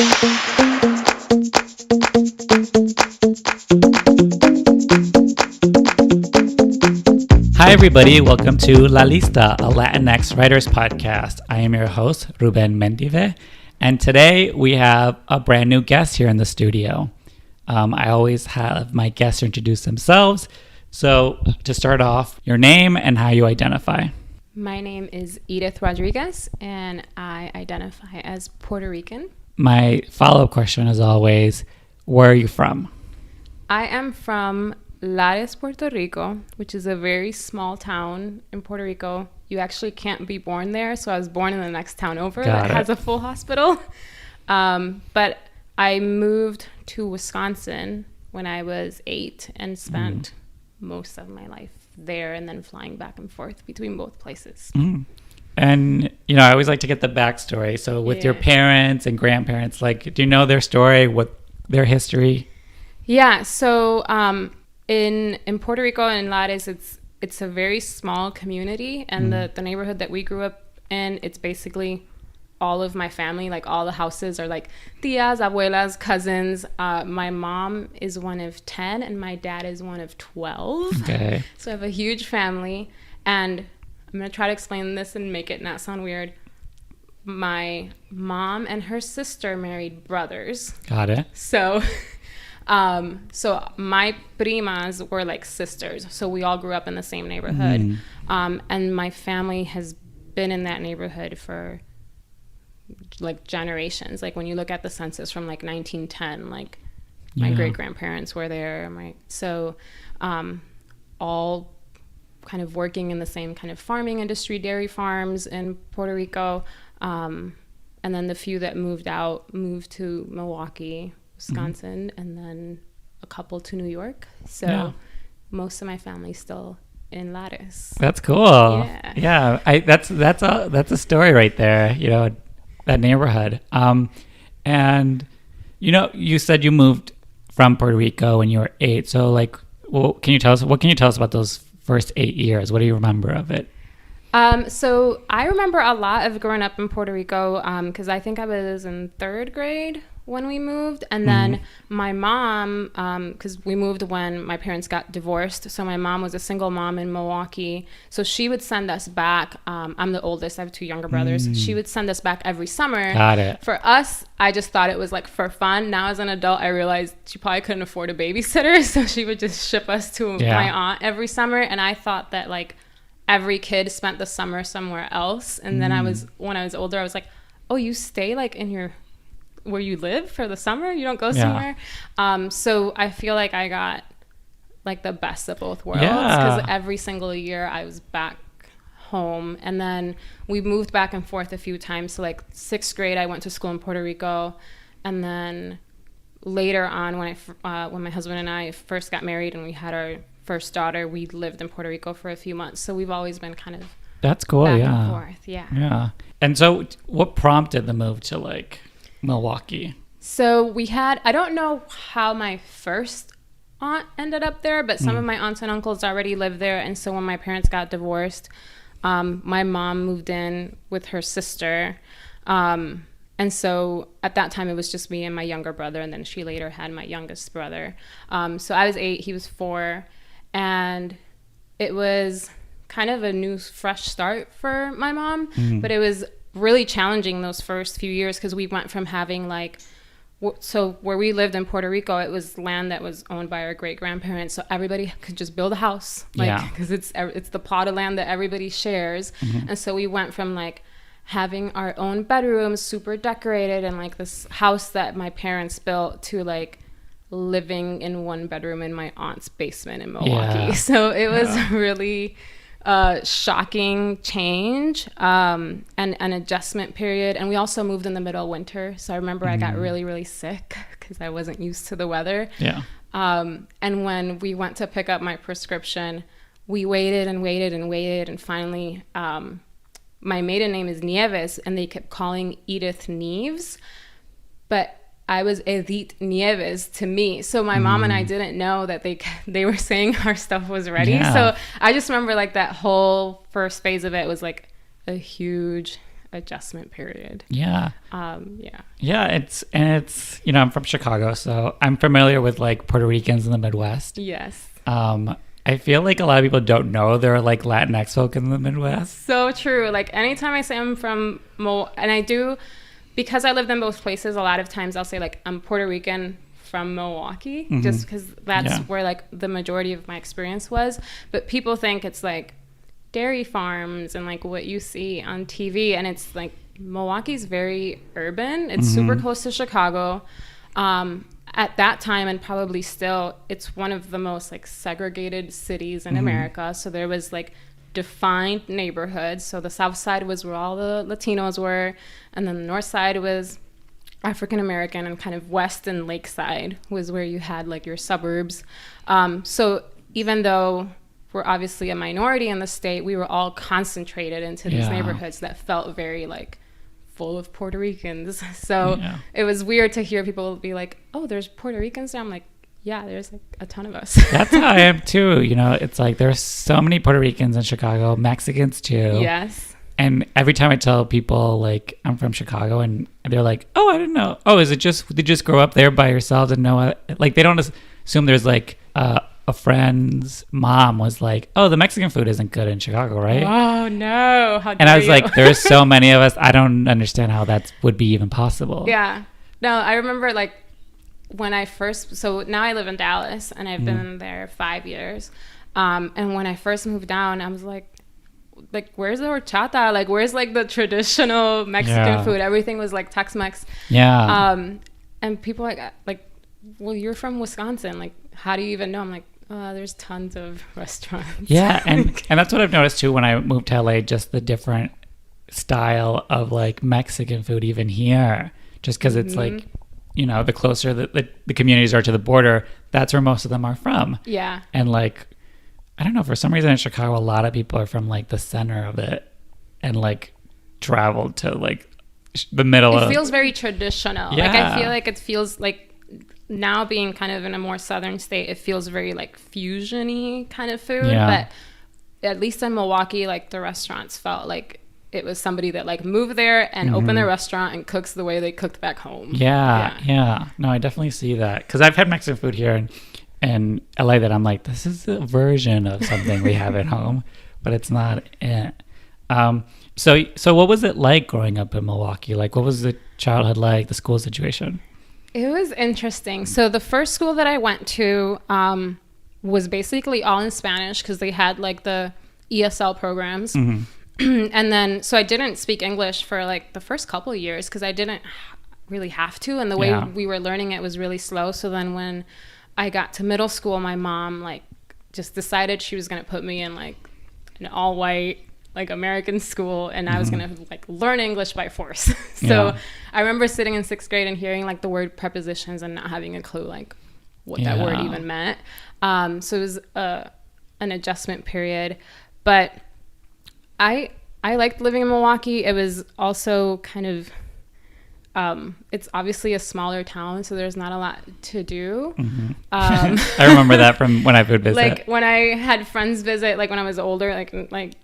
Hi, everybody. Welcome to La Lista, a Latinx writers podcast. I am your host, Ruben Mendive, and today we have a brand new guest here in the studio. I always have my guests introduce themselves. So to start off, your name and how you identify. My name is Edith Rodriguez, and I identify as Puerto Rican. My follow-up question is always, where are you from? I am from Puerto Rico, which is a very small town in Puerto Rico. You actually can't be born there, so I was born in the next town over that has a full hospital. But I moved to Wisconsin when I was 8 and spent most of my life there and then flying back and forth between both places. And, I always like to get the backstory. So with your parents and grandparents, do you know their story, what their history? Yeah, so in Puerto Rico and Lares, it's a very small community, and the neighborhood that we grew up in, it's basically all of my family, all the houses are tias, abuelas, cousins. My mom is one of 10 and my dad is one of 12. Okay. So I have a huge family, and I'm going to try to explain this and make it not sound weird. My mom and her sister married brothers. Got it. So my primas were sisters. So we all grew up in the same neighborhood. And my family has been in that neighborhood for generations. When you look at the census from 1910, my great grandparents were there. All kind of working in the same kind of farming industry, dairy farms in Puerto Rico. And then the few that moved to Milwaukee, Wisconsin, and then a couple to New York. So most of my family's still in Lares. That's cool. Yeah. That's a story right there. That neighborhood. And you said you moved from Puerto Rico when you were 8. So what can you tell us about those first 8 years? What do you remember of it? So I remember a lot of growing up in Puerto Rico because I think I was in 3rd grade when we moved. And then my mom, because we moved when my parents got divorced. So my mom was a single mom in Milwaukee. So she would send us back. I'm the oldest. I have 2 younger brothers. She would send us back every summer. Got it. For us, I just thought it was for fun. Now as an adult, I realized she probably couldn't afford a babysitter. So she would just ship us to my aunt every summer. And I thought that every kid spent the summer somewhere else. And then when I was older, I was oh, you stay in where you live for the summer? You don't go somewhere? So I feel I got the best of both worlds because every single year I was back home. And then we moved back and forth a few times. So 6th grade, I went to school in Puerto Rico. And then later on, when my husband and I first got married and we had our first daughter, we lived in Puerto Rico for a few months. So we've always been kind of that's cool. Back and forth. Yeah. And so what prompted the move to Milwaukee? So I don't know how my first aunt ended up there, but some of my aunts and uncles already lived there. And so when my parents got divorced, my mom moved in with her sister. And so at that time, it was just me and my younger brother. And then she later had my youngest brother. So I was 8, he was 4. And it was kind of a new, fresh start for my mom. But it was really challenging those first few years because we went from having so where we lived in Puerto Rico, it was land that was owned by our great grandparents, so everybody could just build a house because it's the plot of land that everybody shares. And so we went from having our own bedrooms super decorated and this house that my parents built to living in one bedroom in my aunt's basement in Milwaukee. So it was really shocking change and an adjustment period. And we also moved in the middle of winter. So I remember I got really, really sick because I wasn't used to the weather. And when we went to pick up my prescription, we waited and waited and waited. And finally, my maiden name is Nieves, and they kept calling Edith Neves. But I was Edith Nieves to me. So my mom and I didn't know that they were saying our stuff was ready. So I just remember that whole first phase of it was a huge adjustment period. Yeah. Yeah. Yeah, it's I'm from Chicago, so I'm familiar with like Puerto Ricans in the Midwest. Yes. I feel like a lot of people don't know there are like Latinx folk in the Midwest. So true. Like anytime I say I'm from and I do, because I lived in both places, a lot of times I'll say like I'm Puerto Rican from Milwaukee, just because that's where like the majority of my experience was. But people think it's like dairy farms and like what you see on TV, and it's like Milwaukee's very urban. It's super close to Chicago. At that time, and probably still, it's one of the most like segregated cities in America. So there was like defined neighborhoods. So the south side was where all the Latinos were, and then the north side was African American, and kind of west and lakeside was where you had like your suburbs. So even though we're obviously a minority in the state, we were all concentrated into these neighborhoods that felt very like full of Puerto Ricans. So it was weird to hear people be like, oh, there's Puerto Ricans there. I'm like, yeah, there's like a ton of us. That's how I am too. It's like there's so many Puerto Ricans in Chicago, Mexicans too. Yes. And every time I tell people like I'm from Chicago, and they're like, oh, I didn't know. Oh, is it just, did you just grow up there by yourselves and know it? Like they don't assume there's like a friend's mom was like, oh, the Mexican food isn't good in Chicago, right? Oh no, how dare And I was you. like, there's so many of us, I don't understand how that would be even possible. Yeah. No, I remember like when I first, so now I live in Dallas, and I've been there 5 years. And when I first moved down, I was like, where's the horchata? Like, where's like the traditional Mexican food? Everything was like Tex-Mex. Yeah. And people like, well, you're from Wisconsin. Like, how do you even know? I'm like, there's tons of restaurants. Yeah, and that's what I've noticed too when I moved to LA, just the different style of like Mexican food even here. Just because it's like, the closer the communities are to the border, that's where most of them are from. Yeah. And like, I don't know, for some reason in Chicago, a lot of people are from like the center of it and like traveled to like the middle of it. It feels very traditional. Yeah. Like, I feel like it feels like, now being kind of in a more southern state, it feels very like fusion-y kind of food. Yeah. But at least in Milwaukee, like the restaurants felt like it was somebody that like moved there and opened their restaurant and cooks the way they cooked back home. Yeah. No, I definitely see that. Because I've had Mexican food here in LA that I'm like, this is a version of something we have at home, but it's not it. So what was it like growing up in Milwaukee? Like, what was the childhood like, the school situation? It was interesting. So the first school that I went to was basically all in Spanish, because they had like the ESL programs. And then, so I didn't speak English for like the first couple of years because I didn't really have to. And the way we were learning it was really slow. So then when I got to middle school, my mom like just decided she was going to put me in like an all white like American school, and I was gonna like learn English by force. So I remember sitting in 6th grade and hearing like the word prepositions and not having a clue like what that word even meant. So it was an adjustment period, but I liked living in Milwaukee. It was also kind of it's obviously a smaller town, so there's not a lot to do. I remember that from when I would visit. Like when I had friends visit, like when I was older, like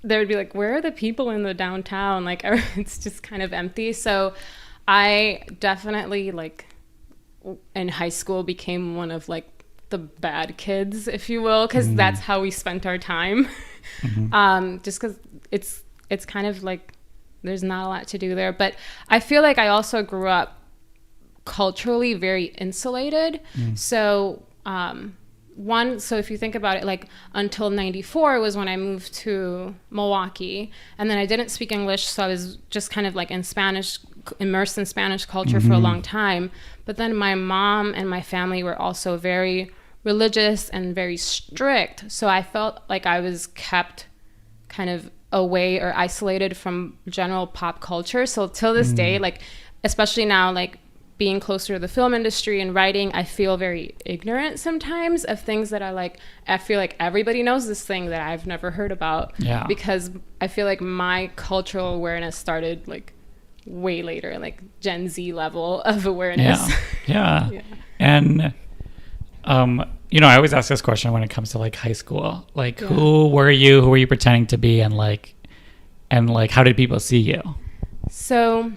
they would be like, where are the people in the downtown? Like, it's just kind of empty. So I definitely like in high school became one of like the bad kids, if you will, because that's how we spent our time. Just because it's kind of like there's not a lot to do there. But I feel like I also grew up culturally very insulated. So so if you think about it, like until 94 was when I moved to Milwaukee, and then I didn't speak English, so I was just kind of like in Spanish, immersed in Spanish culture for a long time. But then my mom and my family were also very religious and very strict, so I felt like I was kept kind of away or isolated from general pop culture. So till this day, like especially now, like being closer to the film industry and writing, I feel very ignorant sometimes of things that I feel like everybody knows this thing that I've never heard about. Because I feel like my cultural awareness started like way later, like Gen Z level of awareness. And I always ask this question when it comes to like high school, like who were you pretending to be, and how did people see you? So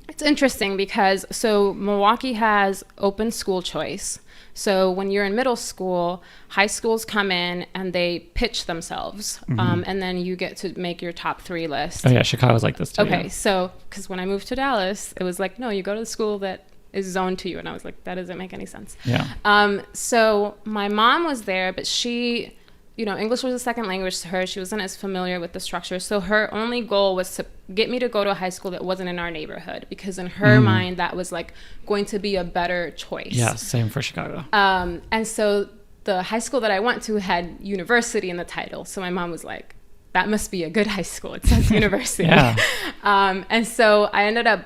it's interesting because Milwaukee has open school choice. So when you're in middle school, high schools come in and they pitch themselves, and then you get to make your top 3 list. Oh yeah, Chicago's like this too. Okay, yeah. so because when I moved to Dallas, it was like, no, you go to the school that is zoned to you, and I was like, that doesn't make any sense. Yeah. So my mom was there, but she, English was a second language to her. She wasn't as familiar with the structure. So her only goal was to get me to go to a high school that wasn't in our neighborhood, because in her mind, that was like going to be a better choice. Yeah, same for Chicago. And so the high school that I went to had university in the title. So my mom was like, that must be a good high school. It says university. Yeah. And so I ended up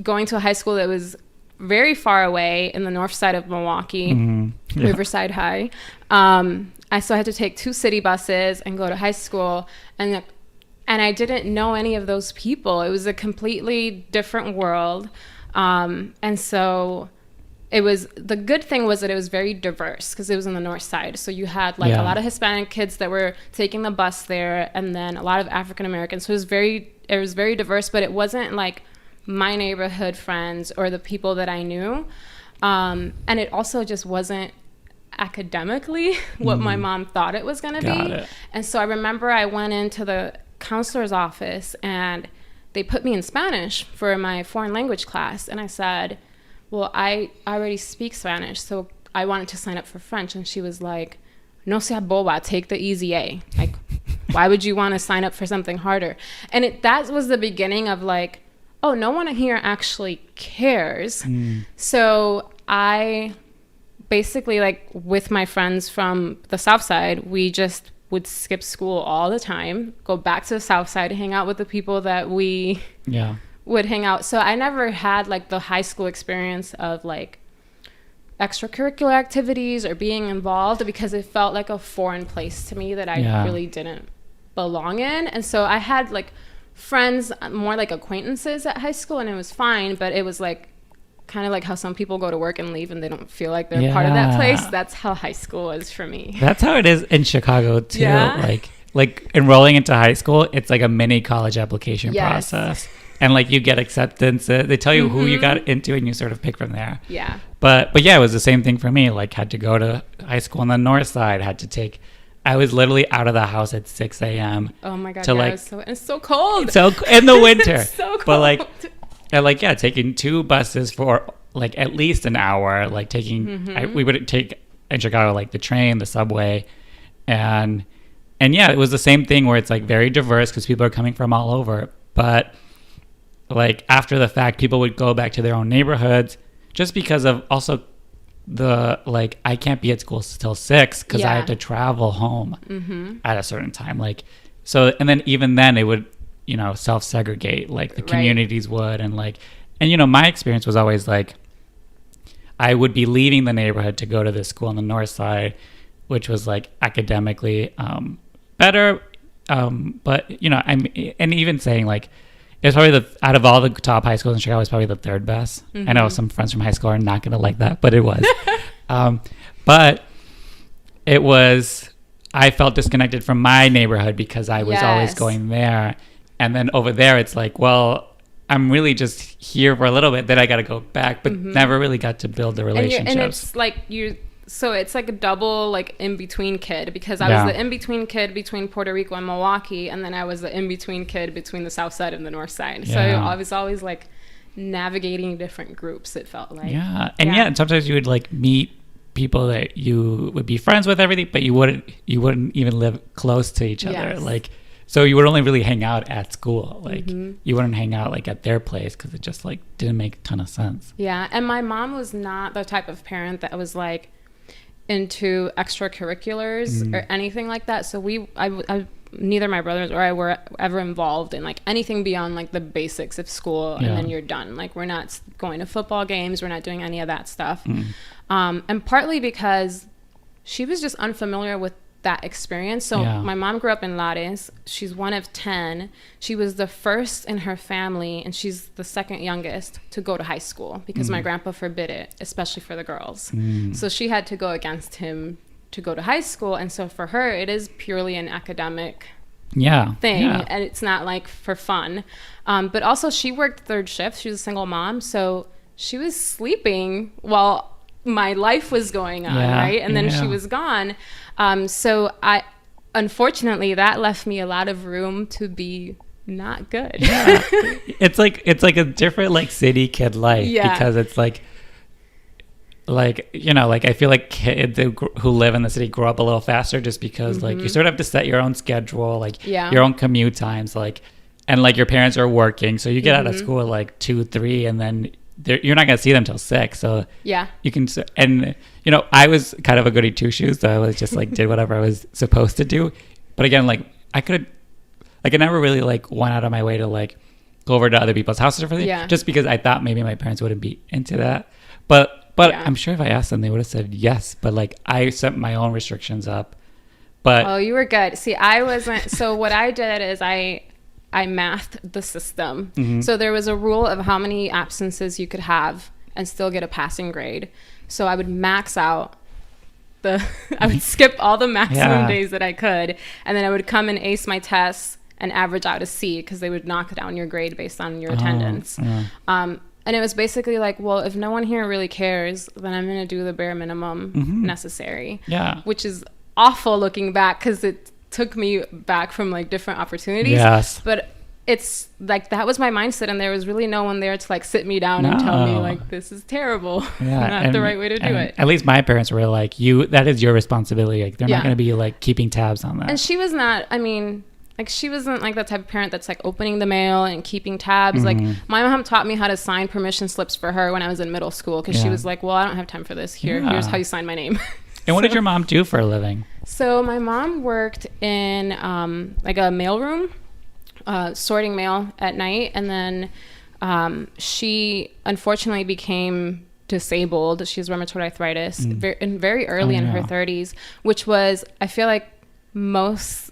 going to a high school that was very far away in the north side of Milwaukee, Riverside High. So I had to take 2 city buses and go to high school, and I didn't know any of those people. It was a completely different world. And so the good thing was that it was very diverse because it was on the north side. So you had a lot of Hispanic kids that were taking the bus there, and then a lot of African Americans. So it was very diverse, but it wasn't like my neighborhood friends or the people that I knew. And it also just wasn't academically what my mom thought it was going to be. And so I remember I went into the counselor's office and they put me in Spanish for my foreign language class. And I said, well, I already speak Spanish, so I wanted to sign up for French. And she was like, no sea boba, take the easy A. Like, why would you want to sign up for something harder? And that was the beginning of like, oh, no one here actually cares. So I basically, like, with my friends from the South Side, we just would skip school all the time, go back to the South Side, hang out with the people that we would hang out. So I never had like the high school experience of like extracurricular activities or being involved, because it felt like a foreign place to me that I really didn't belong in. And so I had like friends, more like acquaintances at high school, and it was fine, but it was like kind of like how some people go to work and leave and they don't feel like they're part of that place. That's how high school was for me. That's how it is in Chicago too. Like enrolling into high school, it's like a mini college application process, and like you get acceptance. They tell you who you got into and you sort of pick from there. But yeah, it was the same thing for me. Like, had to go to high school on the north side, I was literally out of the house at 6 a.m. Oh my God, it's so cold. So in the winter. It's so cold. But taking 2 buses for like at least an hour, like we would take in Chicago, like the train, the subway. And yeah, it was the same thing where it's like very diverse because people are coming from all over. But like after the fact, people would go back to their own neighborhoods just because of also the like I can't be at school till 6 because I have to travel home at a certain time. Like so, and then even then it would self-segregate, like the communities would, and my experience was always like I would be leaving the neighborhood to go to this school on the north side, which was like academically better, but I'm and even saying like it's probably out of all the top high schools in Chicago, it's probably the 3rd best. I know some friends from high school are not gonna like that, but it was but it was, I felt disconnected from my neighborhood because I was always going there. And then over there, it's like, well, I'm really just here for a little bit. Then I got to go back, but never really got to build the relationships. And it's like so it's like a double like in-between kid, because I was the in-between kid between Puerto Rico and Milwaukee. And then I was the in-between kid between the South Side and the North Side. So I was always like navigating different groups, it felt like. And sometimes you would like meet people that you would be friends with, everything, but you wouldn't even live close to each other. Like, so you would only really hang out at school. Like you wouldn't hang out like at their place because it just like didn't make a ton of sense. Yeah. And my mom was not the type of parent that was like into extracurriculars or anything like that. So I neither my brothers or I were ever involved in like anything beyond like the basics of school and then you're done. Like we're not going to football games. We're not doing any of that stuff. And partly because she was just unfamiliar with that experience. So my mom grew up in Lares. She's one of 10. She was the first in her family, and she's the second youngest to go to high school because my grandpa forbid it, especially for the girls. So she had to go against him to go to high school. And so for her, it is purely an academic thing, and it's not like for fun. But also she worked third shift. She was a single mom, so she was sleeping while my life was going on, right? And then she was gone. So unfortunately, that left me a lot of room to be not good. It's like a different like city kid life, because it's like I feel like kids who live in the city grow up a little faster, just because like you sort of have to set your own schedule, like your own commute times, like, and like your parents are working, so you get out of school at like 2, 3, and then you're not gonna see them till 6. So you can, and I was kind of a goody two shoes, so I was just like did whatever I was supposed to do. But again, like I never really like went out of my way to like go over to other people's houses for them, just because I thought maybe my parents wouldn't be into that. But I'm sure if I asked them, they would have said yes. But like I set my own restrictions up. But you were good. See, I wasn't. So what I did is I mathed the system. So there was a rule of how many absences you could have and still get a passing grade. So I would max out I would skip all the maximum days that I could, and then I would come and ace my tests and average out a C, because they would knock down your grade based on your attendance. And it was basically like, well, if no one here really cares, then I'm going to do the bare minimum necessary. Which is awful looking back, because it took me back from like different opportunities. But it's like, that was my mindset, and there was really no one there to like sit me down and tell me like, this is terrible. Not the right way to do it. At least my parents were like, that is your responsibility. Like they're not going to be like keeping tabs on that. And she was not, like she wasn't like that type of parent that's like opening the mail and keeping tabs. Like my mom taught me how to sign permission slips for her when I was in middle school, because she was like, well, I don't have time for this. Here's how you sign my name. And what did your mom do for a living? So my mom worked in like a mail room, sorting mail at night. And then she unfortunately became disabled. She has rheumatoid arthritis very early in her 30s, which was, I feel like most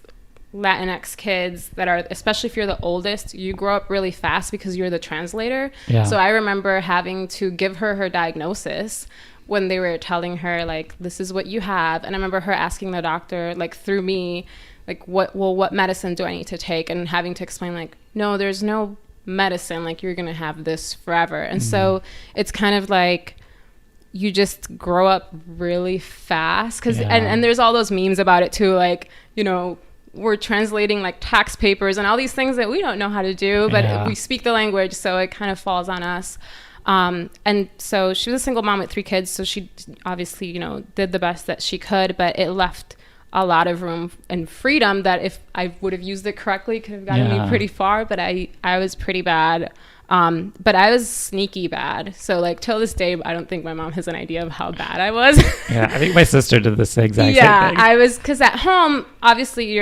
Latinx kids that are, especially if you're the oldest, you grow up really fast because you're the translator. So I remember having to give her diagnosis when they were telling her like, this is what you have. And I remember her asking the doctor, like through me, like what medicine do I need to take, and having to explain like, no, there's no medicine, like you're gonna have this forever. And so it's kind of like you just grow up really fast, because and there's all those memes about it too, like, we're translating like tax papers and all these things that we don't know how to do, but we speak the language, so it kind of falls on us. And so she was a single mom with 3 kids, so she obviously, did the best that she could, but it left a lot of room and freedom that if I would have used it correctly could have gotten me pretty far. But I was pretty bad. But I was sneaky bad. So like till this day, I don't think my mom has an idea of how bad I was. I think my sister did the exact same thing. I was, because at home, obviously,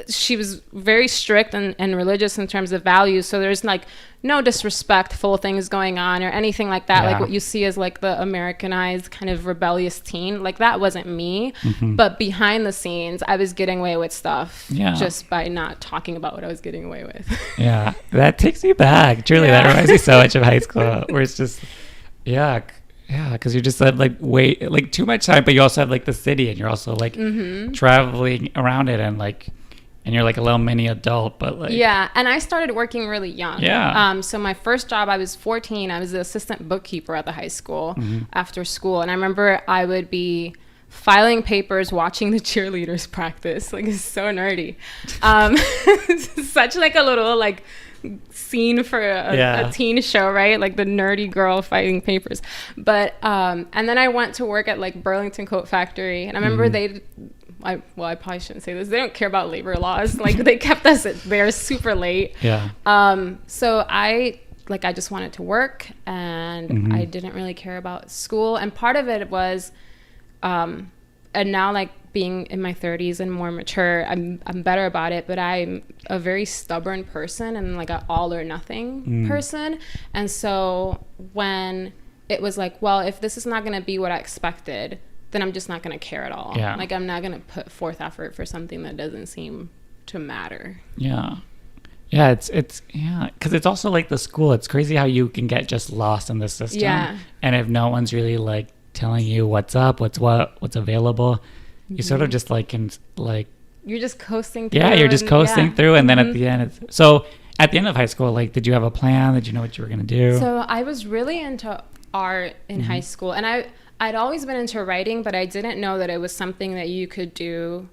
she was very strict and religious in terms of values. So there's like no disrespectful things going on or anything like that. Like what you see as like the Americanized kind of rebellious teen, like that wasn't me. But behind the scenes, I was getting away with stuff just by not talking about what I was getting away with. That takes me back. Truly, that reminds me so much of high school, where it's just, because you just had like too much time, but you also have like the city, and you're also like traveling around it, and you're like a little mini adult, but like... and I started working really young. So my first job, I was 14. I was the assistant bookkeeper at the high school after school. And I remember I would be filing papers, watching the cheerleaders practice. Like, it's so nerdy. Such like a little like scene for a teen show, right? Like the nerdy girl filing papers. But, and then I went to work at like Burlington Coat Factory. And I remember I probably shouldn't say this. They don't care about labor laws. Like they kept us there super late. So I just wanted to work, and I didn't really care about school. And part of it was, and now like being in my 30s and more mature, I'm better about it. But I'm a very stubborn person and like an all or nothing person. And so when it was like, well, if this is not going to be what I expected, then I'm just not going to care at all. Like I'm not going to put forth effort for something that doesn't seem to matter. It's because it's also like the school. It's crazy how you can get just lost in the system. And if no one's really like telling you what's up, what's available, you sort of just like can like you're just coasting through. Yeah, you're just coasting through. And then at the end, at the end of high school, like, did you have a plan? Did you know what you were going to do? So I was really into art in high school. And I'd always been into writing, but I didn't know that it was something that you could do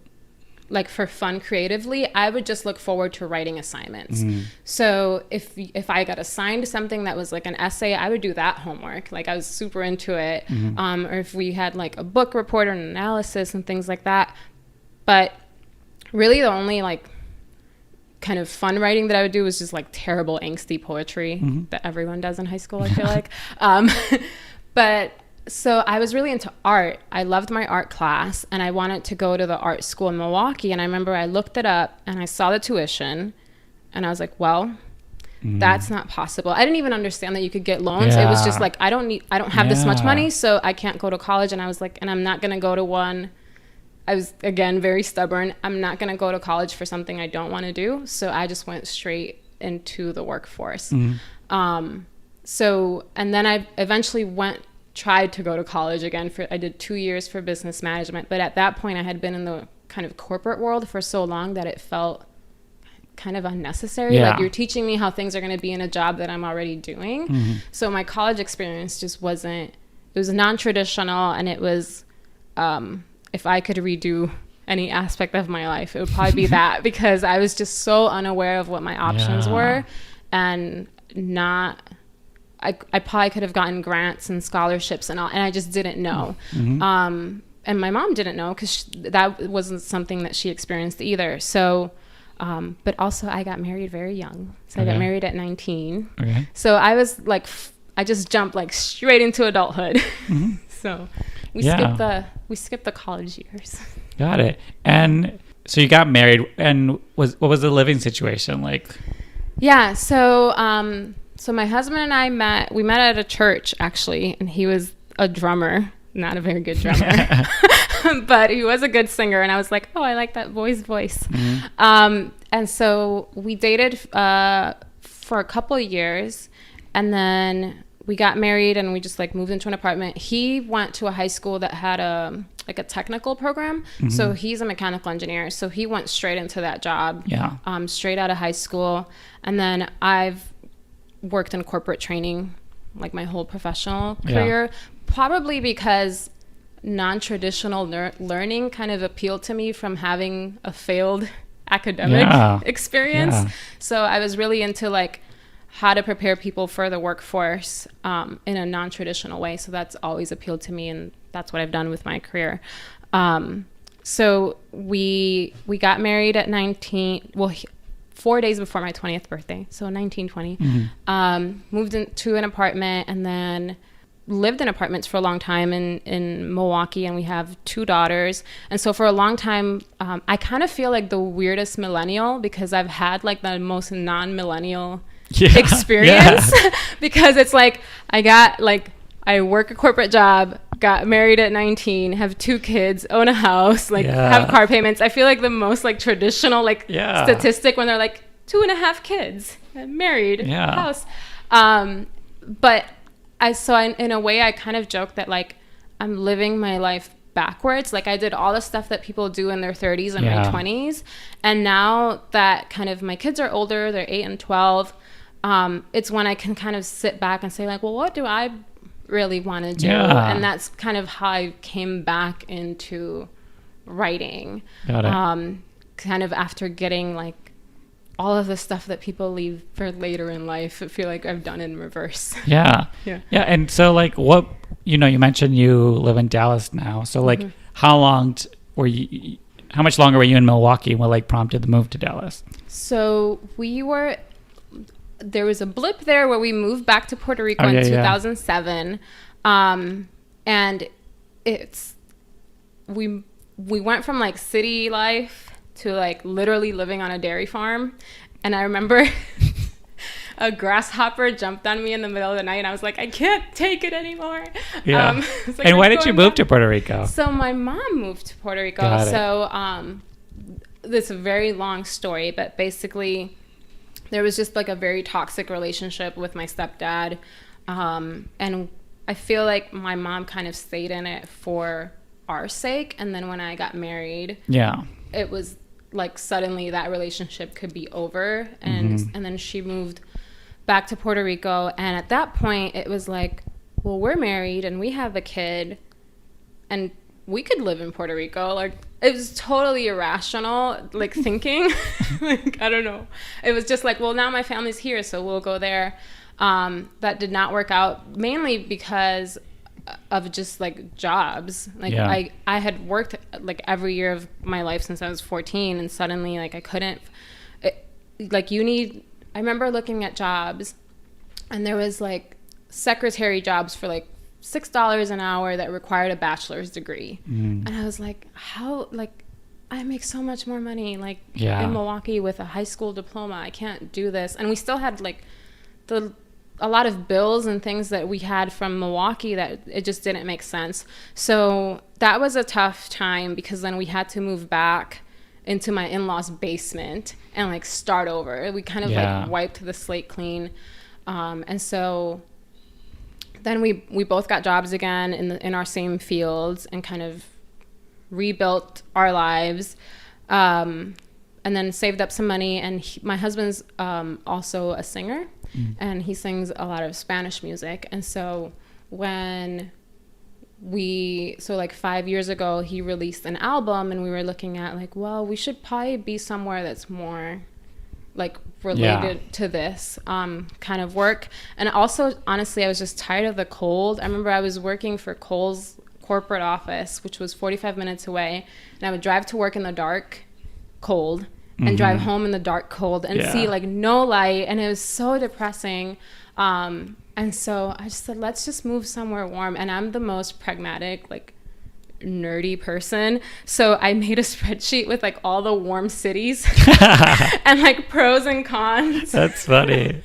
like for fun creatively. I would just look forward to writing assignments. So if I got assigned something that was like an essay, I would do that homework. Like I was super into it. Or if we had like a book report or an analysis and things like that. But really the only like kind of fun writing that I would do was just like terrible angsty poetry that everyone does in high school, I feel like. But so I was really into art. I loved my art class and I wanted to go to the art school in Milwaukee. And I remember I looked it up and I saw the tuition and I was like, well, that's not possible. I didn't even understand that you could get loans. It was just like, I don't have this much money, so I can't go to college. And I was like, and I'm not going to go to one. I was, again, very stubborn. I'm not going to go to college for something I don't want to do. So I just went straight into the workforce. So, and then I eventually tried to go to college again. I did 2 years for business management. But at that point, I had been in the kind of corporate world for so long that it felt kind of unnecessary. Like you're teaching me how things are going to be in a job that I'm already doing. So my college experience just it was non-traditional. And it was, if I could redo any aspect of my life, it would probably be that, because I was just so unaware of what my options were and I probably could have gotten grants and scholarships and all, and I just didn't know. And my mom didn't know because that wasn't something that she experienced either. So, but also I got married very young. So I got married at 19. So I was like, I just jumped like straight into adulthood. So we skipped the college years. Got it. And so you got married, and what was the living situation like? Yeah. So my husband and I met at a church actually, and he was a drummer, not a very good drummer, but he was a good singer. And I was like, oh, I like that boy's voice. And so we dated for a couple of years, and then we got married and we just like moved into an apartment. He went to a high school that had a technical program. So he's a mechanical engineer. So he went straight into that job, straight out of high school. And then I've worked in corporate training like my whole professional career, probably because non-traditional learning kind of appealed to me from having a failed academic experience. So I was really into like how to prepare people for the workforce in a non-traditional way. So that's always appealed to me, and that's what I've done with my career. So we got married at 19. Well, 4 days before my 20th birthday, so 1920. Moved into an apartment and then lived in apartments for a long time in Milwaukee, and we have 2 daughters. And so for a long time, I kind of feel like the weirdest millennial because I've had like the most non-millennial experience because it's like I work a corporate job, got married at 19, have 2 kids, own a house, have car payments. I feel like the most like traditional statistic when they're like 2.5 kids, married, house. But in a way I kind of joke that like I'm living my life backwards. Like I did all the stuff that people do in their 30s and my 20s. And now that kind of my kids are older, they're 8 and 12. It's when I can kind of sit back and say like, well, what do I really want to do? And that's kind of how I came back into writing. Got it. Kind of after getting like all of the stuff that people leave for later in life, I feel like I've done in reverse. Yeah. And so like what, you mentioned you live in Dallas now. So like how much longer were you in Milwaukee and what like prompted the move to Dallas? So there was a blip there where we moved back to Puerto Rico in 2007. And we went from like city life to like literally living on a dairy farm. And I remember a grasshopper jumped on me in the middle of the night and I was like, I can't take it anymore. Like, and why did you move to Puerto Rico? So my mom moved to Puerto Rico. Got it. So this is a very long story, but basically there was just like a very toxic relationship with my stepdad. And I feel like my mom kind of stayed in it for our sake. And then when I got married, it was like suddenly that relationship could be over. And then she moved back to Puerto Rico. And at that point it was like, well, we're married and we have a kid and we could live in Puerto Rico. Like, it was totally irrational, like, thinking. Like, I don't know. It was just like, well, now my family's here, so we'll go there. That did not work out, mainly because of just, like, jobs. Like, I had worked, like, every year of my life since I was 14, and suddenly, like, I couldn't. I remember looking at jobs, and there was, like, secretary jobs for, like, $6 an hour that required a bachelor's degree. And I was like, how, like, I make so much more money, like, in Milwaukee with a high school diploma. I can't do this. And we still had, like, a lot of bills and things that we had from Milwaukee that it just didn't make sense. So that was a tough time, because then we had to move back into my in-laws' basement and, like, start over. We kind of like wiped the slate clean. And so then we both got jobs again in our same fields and kind of rebuilt our lives, and then saved up some money. And my husband's also a singer, and he sings a lot of Spanish music. And so like 5 years ago, he released an album, and we were looking at, like, well, we should probably be somewhere that's more, like, related to this kind of work. And also, honestly, I was just tired of the cold. I remember I was working for Kohl's corporate office, which was 45 minutes away, and I would drive to work in the dark, cold, and drive home in the dark, cold, and see, like, no light, and it was so depressing. And so I just said, let's just move somewhere warm. And I'm the most pragmatic, like, nerdy person, so I made a spreadsheet with, like, all the warm cities and, like, pros and cons. That's funny.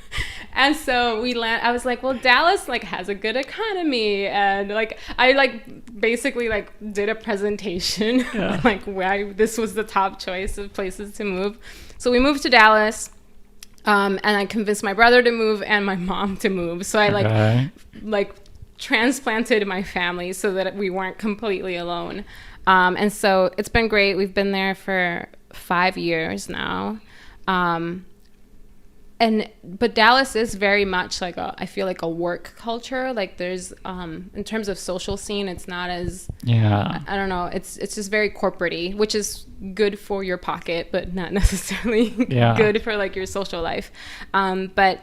And so I was like, well, Dallas, like, has a good economy, and, like, I, like, basically, like, did a presentation like, why this was the top choice of places to move. So we moved to Dallas, and I convinced my brother to move and my mom to move. So I like transplanted my family so that we weren't completely alone. And so it's been great. We've been there for 5 years now. But Dallas is very much like I feel like a work culture. Like, there's in terms of social scene, it's not as I don't know, it's just very corporate-y, which is good for your pocket, but not necessarily good for, like, your social life. But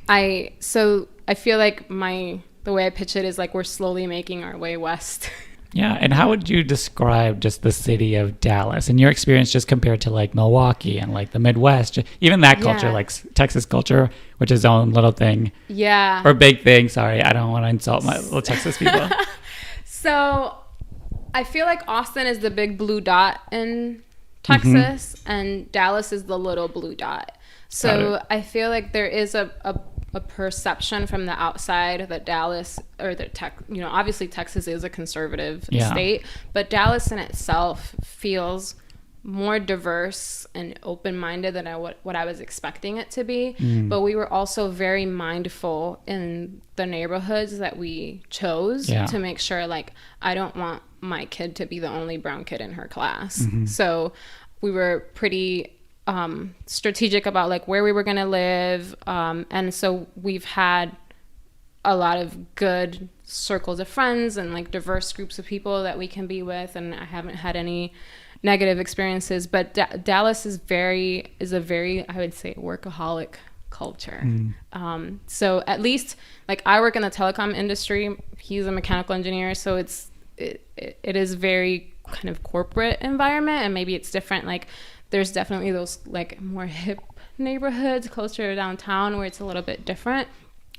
I feel like the way I pitch it is, like, we're slowly making our way west. Yeah. And how would you describe just the city of Dallas and your experience just compared to, like, Milwaukee and, like, the Midwest, even that culture, like Texas culture, which is its own little thing. Yeah. Or big thing. Sorry, I don't want to insult my little Texas people. So I feel like Austin is the big blue dot in Texas, and Dallas is the little blue dot. So I feel like there is a perception from the outside that Dallas, or that obviously Texas is a conservative state, but Dallas in itself feels more diverse and open-minded than what I was expecting it to be. But we were also very mindful in the neighborhoods that we chose to make sure, like, I don't want my kid to be the only brown kid in her class. So we were pretty strategic about, like, where we were going to live. And so we've had a lot of good circles of friends and, like, diverse groups of people that we can be with. And I haven't had any negative experiences, but Dallas is a very, I would say, workaholic culture. So at least, like, I work in the telecom industry. He's a mechanical engineer. So it is very kind of corporate environment, and maybe it's different. Like, there's definitely those, like, more hip neighborhoods closer to downtown where it's a little bit different.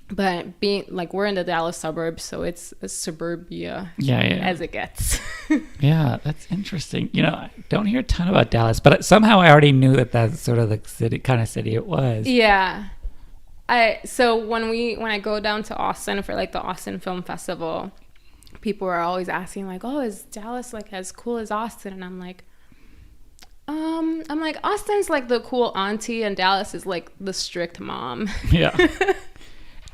But being, like, we're in the Dallas suburbs, so it's as suburbia as it gets. Yeah, that's interesting. I don't hear a ton about Dallas, but somehow I already knew that that's sort of the kind of city it was. Yeah. So when I go down to Austin for, like, the Austin Film Festival, people are always asking, like, oh, is Dallas, like, as cool as Austin? And I'm like, Austin's, like, the cool auntie, and Dallas is, like, the strict mom. Yeah.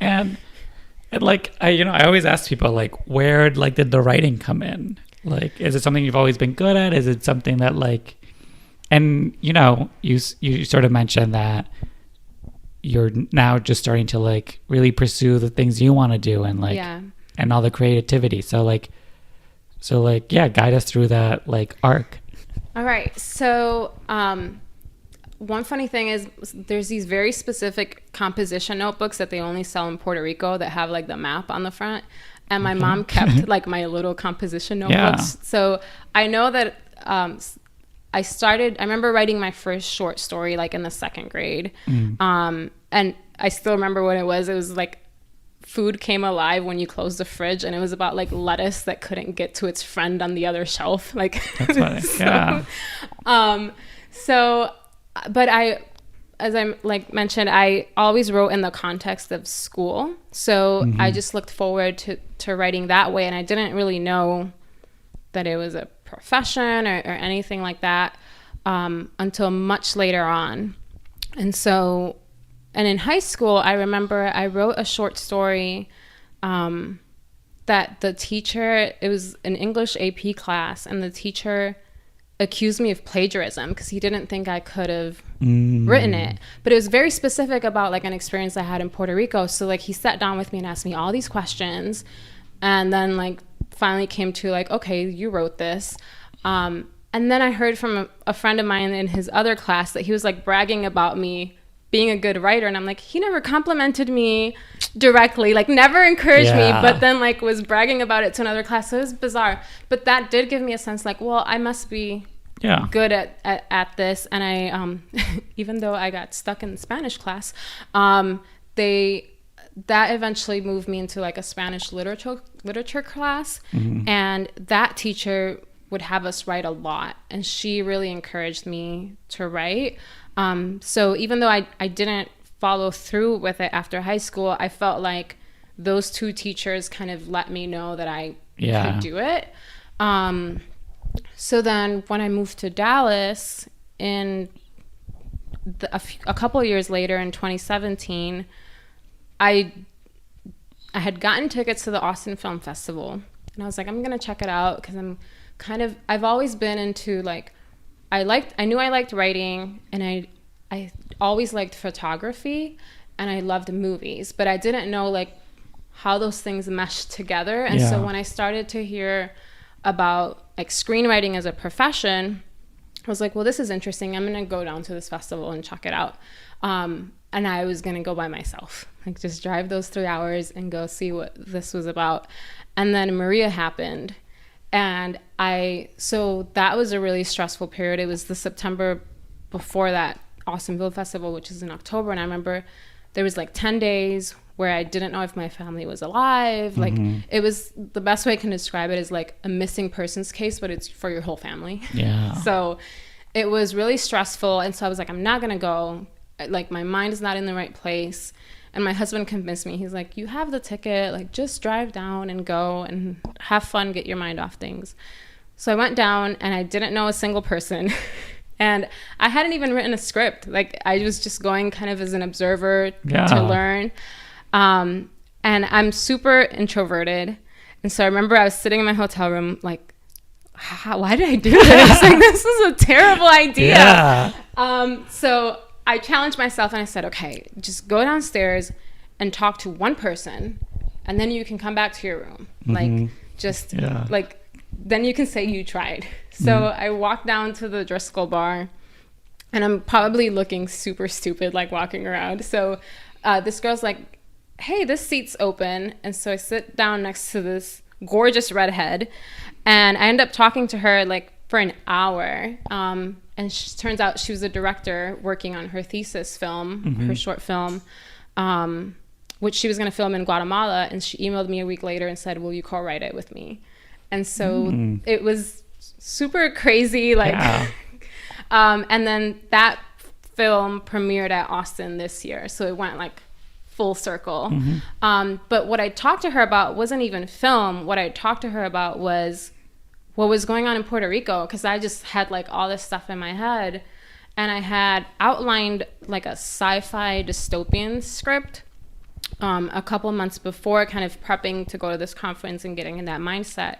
And like, I always ask people, like, where, like, did the writing come in? Like, is it something you've always been good at? Is it something that, like, And you sort of mentioned that you're now just starting to like really pursue the things you want to do and like and all the creativity. So guide us through that like arc. All right. So one funny thing is there's these very specific composition notebooks that they only sell in Puerto Rico that have like the map on the front. And my mom kept like my little composition notebooks. So I know that I remember writing my first short story like in the second grade. And I still remember what it was. It was like food came alive when you closed the fridge, and it was about like lettuce that couldn't get to its friend on the other shelf. Like that's funny. But as I like mentioned, I always wrote in the context of school. So I just looked forward to writing that way. And I didn't really know that it was a profession or anything like that until much later on. And in high school, I remember I wrote a short story that the teacher, it was an English AP class, and the teacher accused me of plagiarism because he didn't think I could have written it. But it was very specific about like an experience I had in Puerto Rico. So like he sat down with me and asked me all these questions, and then like finally came to like, okay, you wrote this. And then I heard from a friend of mine in his other class that he was like bragging about me being a good writer, and I'm like, he never complimented me directly, like never encouraged me, but then like was bragging about it to another class. So it was bizarre, but that did give me a sense like, well, I must be good at this. And I even though I got stuck in Spanish class, that eventually moved me into like a Spanish literature class, and that teacher would have us write a lot, and she really encouraged me to write. So even though I didn't follow through with it after high school, I felt like those two teachers kind of let me know that I could do it. So then when I moved to Dallas a couple of years later in 2017, I had gotten tickets to the Austin Film Festival, and I was like, I'm going to check it out because I've always been into like, I knew I liked writing, and I always liked photography, and I loved movies, but I didn't know like how those things meshed together. And so when I started to hear about like screenwriting as a profession, I was like, well, this is interesting. I'm going to go down to this festival and check it out. And I was going to go by myself, like just drive those 3 hours and go see what this was about. And then Maria happened. And so that was a really stressful period. It was the September before that Austin Film Festival, which is in October. And I remember there was like 10 days where I didn't know if my family was alive. Like it was, the best way I can describe it is like a missing persons case, but it's for your whole family. Yeah. So it was really stressful. And so I was like, I'm not going to go. Like my mind is not in the right place. And my husband convinced me. He's like, you have the ticket, like just drive down and go and have fun, get your mind off things. So I went down, and I didn't know a single person. And I hadn't even written a script. Like I was just going kind of as an observer to learn. And I'm super introverted. And so I remember I was sitting in my hotel room like, why did I do this? Like this is a terrible idea. So I challenged myself, and I said, okay, just go downstairs and talk to one person, and then you can come back to your room. Like, just like, then you can say you tried. So I walked down to the Driscoll bar, and I'm probably looking super stupid, like walking around. So this girl's like, hey, this seat's open. And so I sit down next to this gorgeous redhead, and I end up talking to her like for an hour. And turns out she was a director working on her thesis film, her short film, which she was going to film in Guatemala. And she emailed me a week later and said, will you co-write it with me? And so it was super crazy. Like, and then that film premiered at Austin this year. So it went like full circle. But what I talked to her about wasn't even film. What I talked to her about was what was going on in Puerto Rico, because I just had like all this stuff in my head, and I had outlined like a sci-fi dystopian script a couple months before, kind of prepping to go to this conference and getting in that mindset.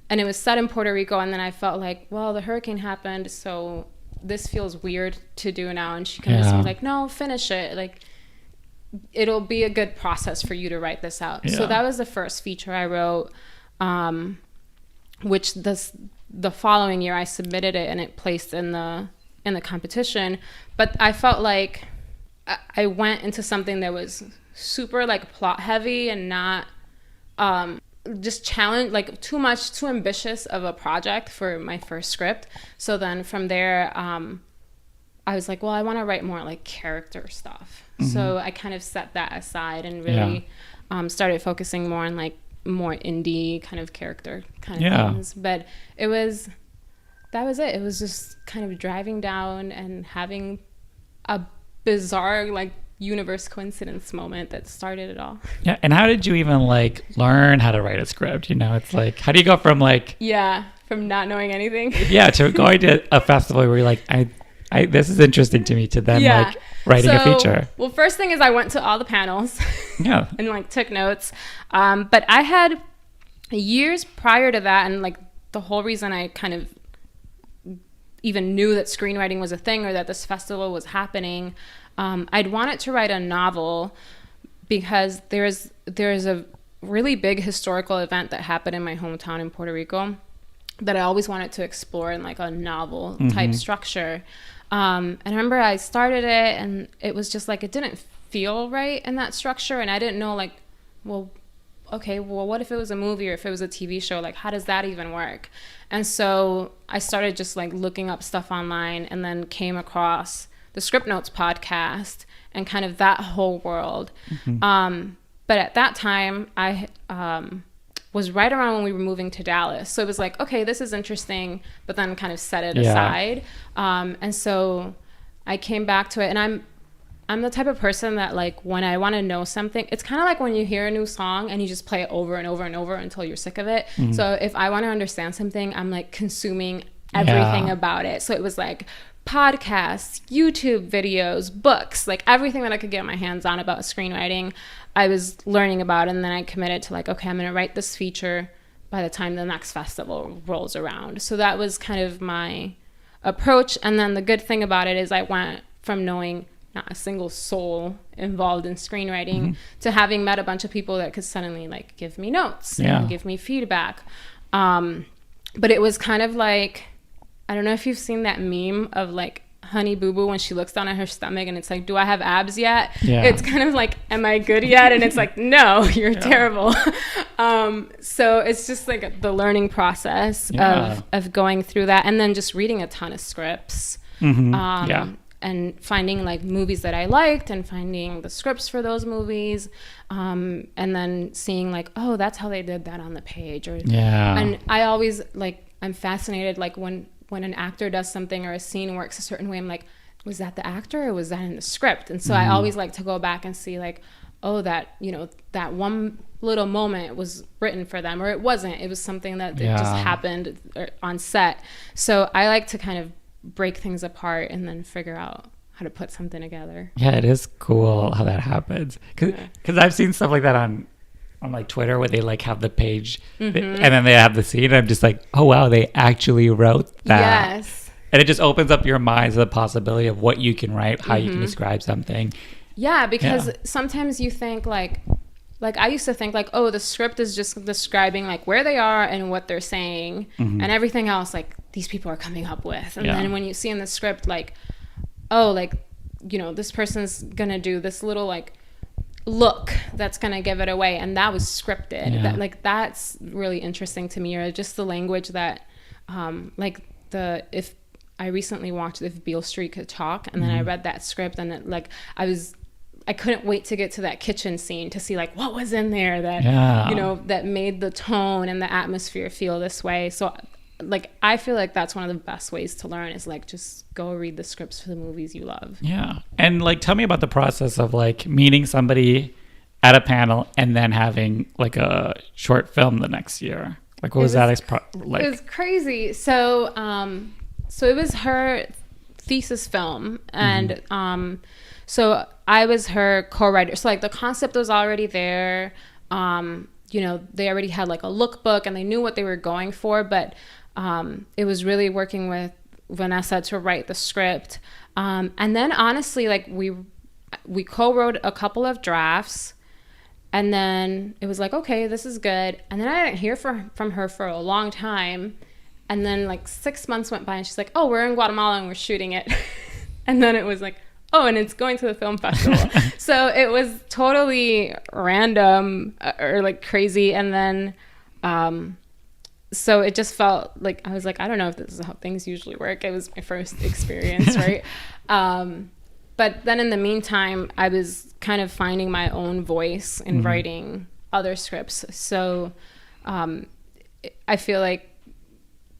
And it was set in Puerto Rico, and then I felt like, well, the hurricane happened, so this feels weird to do now. And she kind of just was like, no, finish it. Like, it'll be a good process for you to write this out. Yeah. So that was the first feature I wrote, which the following year I submitted it and it placed in the competition. But I felt like I went into something that was super like plot heavy and not just challenge, like too ambitious of a project for my first script. So then from there, I was like, well, I want to write more like character stuff. Mm-hmm. So I kind of set that aside and really started focusing more on like more indie kind of character kind of things. But that was it. It was just kind of driving down and having a bizarre like universe coincidence moment that started it all. Yeah. And how did you even like learn how to write a script? You know, it's like, how do you go from like from not knowing anything to going to a festival where you're like, I this is interesting to me, to then like writing a feature? Well, first thing is I went to all the panels and like took notes. But I had years prior to that, and like the whole reason I kind of even knew that screenwriting was a thing or that this festival was happening, I'd wanted to write a novel because there's a really big historical event that happened in my hometown in Puerto Rico that I always wanted to explore in like a novel type structure. And I remember I started it and it was just like, it didn't feel right in that structure. And I didn't know like, well, what if it was a movie or if it was a TV show? Like, how does that even work? And so I started just like looking up stuff online and then came across the Script Notes podcast and kind of that whole world. Mm-hmm. But at that time, I was right around when we were moving to Dallas. So it was like, okay, this is interesting, but then kind of set it aside. And so I came back to it, and I'm the type of person that like when I want to know something, it's kind of like when you hear a new song and you just play it over and over and over until you're sick of it. Mm-hmm. So if I want to understand something, I'm like consuming everything about it. So it was like podcasts, YouTube videos, books, like everything that I could get my hands on about screenwriting, I was learning about. And then I committed to like, okay, I'm going to write this feature by the time the next festival rolls around. So that was kind of my approach. And then the good thing about it is I went from knowing not a single soul involved in screenwriting to having met a bunch of people that could suddenly like give me notes and give me feedback. But it was kind of like, I don't know if you've seen that meme of like Honey Boo Boo when she looks down at her stomach and it's like, do I have abs yet? Yeah. It's kind of like, am I good yet? And it's like, no, you're terrible. So it's just like the learning process of going through that, and then just reading a ton of scripts. And finding like movies that I liked and finding the scripts for those movies, and then seeing like, oh, that's how they did that on the page. And I always like, I'm fascinated like when an actor does something or a scene works a certain way, I'm like, was that the actor or was that in the script? And so I always like to go back and see like, oh, that, you know, that one little moment was written for them, or it wasn't. It was something that just happened on set. So I like to kind of break things apart and then figure out how to put something together. Yeah, it is cool how that happens. Because I've seen stuff like that on like Twitter where they like have the page and then they have the scene. And I'm just like, oh wow, they actually wrote that. Yes. And it just opens up your mind to the possibility of what you can write, how you can describe something. Yeah, because sometimes you think like I used to think like, oh, the script is just describing like where they are and what they're saying, and everything else like these people are coming up with. And then when you see in the script like, oh, like, you know, this person's gonna do this little like look that's gonna give it away, and that was scripted. That like that's really interesting to me, or just the language that if I recently watched If Beale Street Could Talk, and then I read that script, and it, like I couldn't wait to get to that kitchen scene to see like what was in there that you know that made the tone and the atmosphere feel this way. So like I feel like that's one of the best ways to learn is like just go read the scripts for the movies you love. Yeah. And like tell me about the process of like meeting somebody at a panel and then having like a short film the next year. Like what was that like? It was crazy. So it was her thesis film, and so I was her co-writer. So like the concept was already there. You know, they already had like a lookbook and they knew what they were going for, but it was really working with Vanessa to write the script. And then honestly, like we co-wrote a couple of drafts, and then it was like, okay, this is good. And then I didn't hear from her for a long time. And then like 6 months went by and she's like, oh, we're in Guatemala and we're shooting it. And then it was like, oh, and it's going to the film festival. So it was totally random or like crazy. And then, so it just felt like, I was like, I don't know if this is how things usually work. It was my first experience, right? But then in the meantime, I was kind of finding my own voice in writing other scripts. So I feel like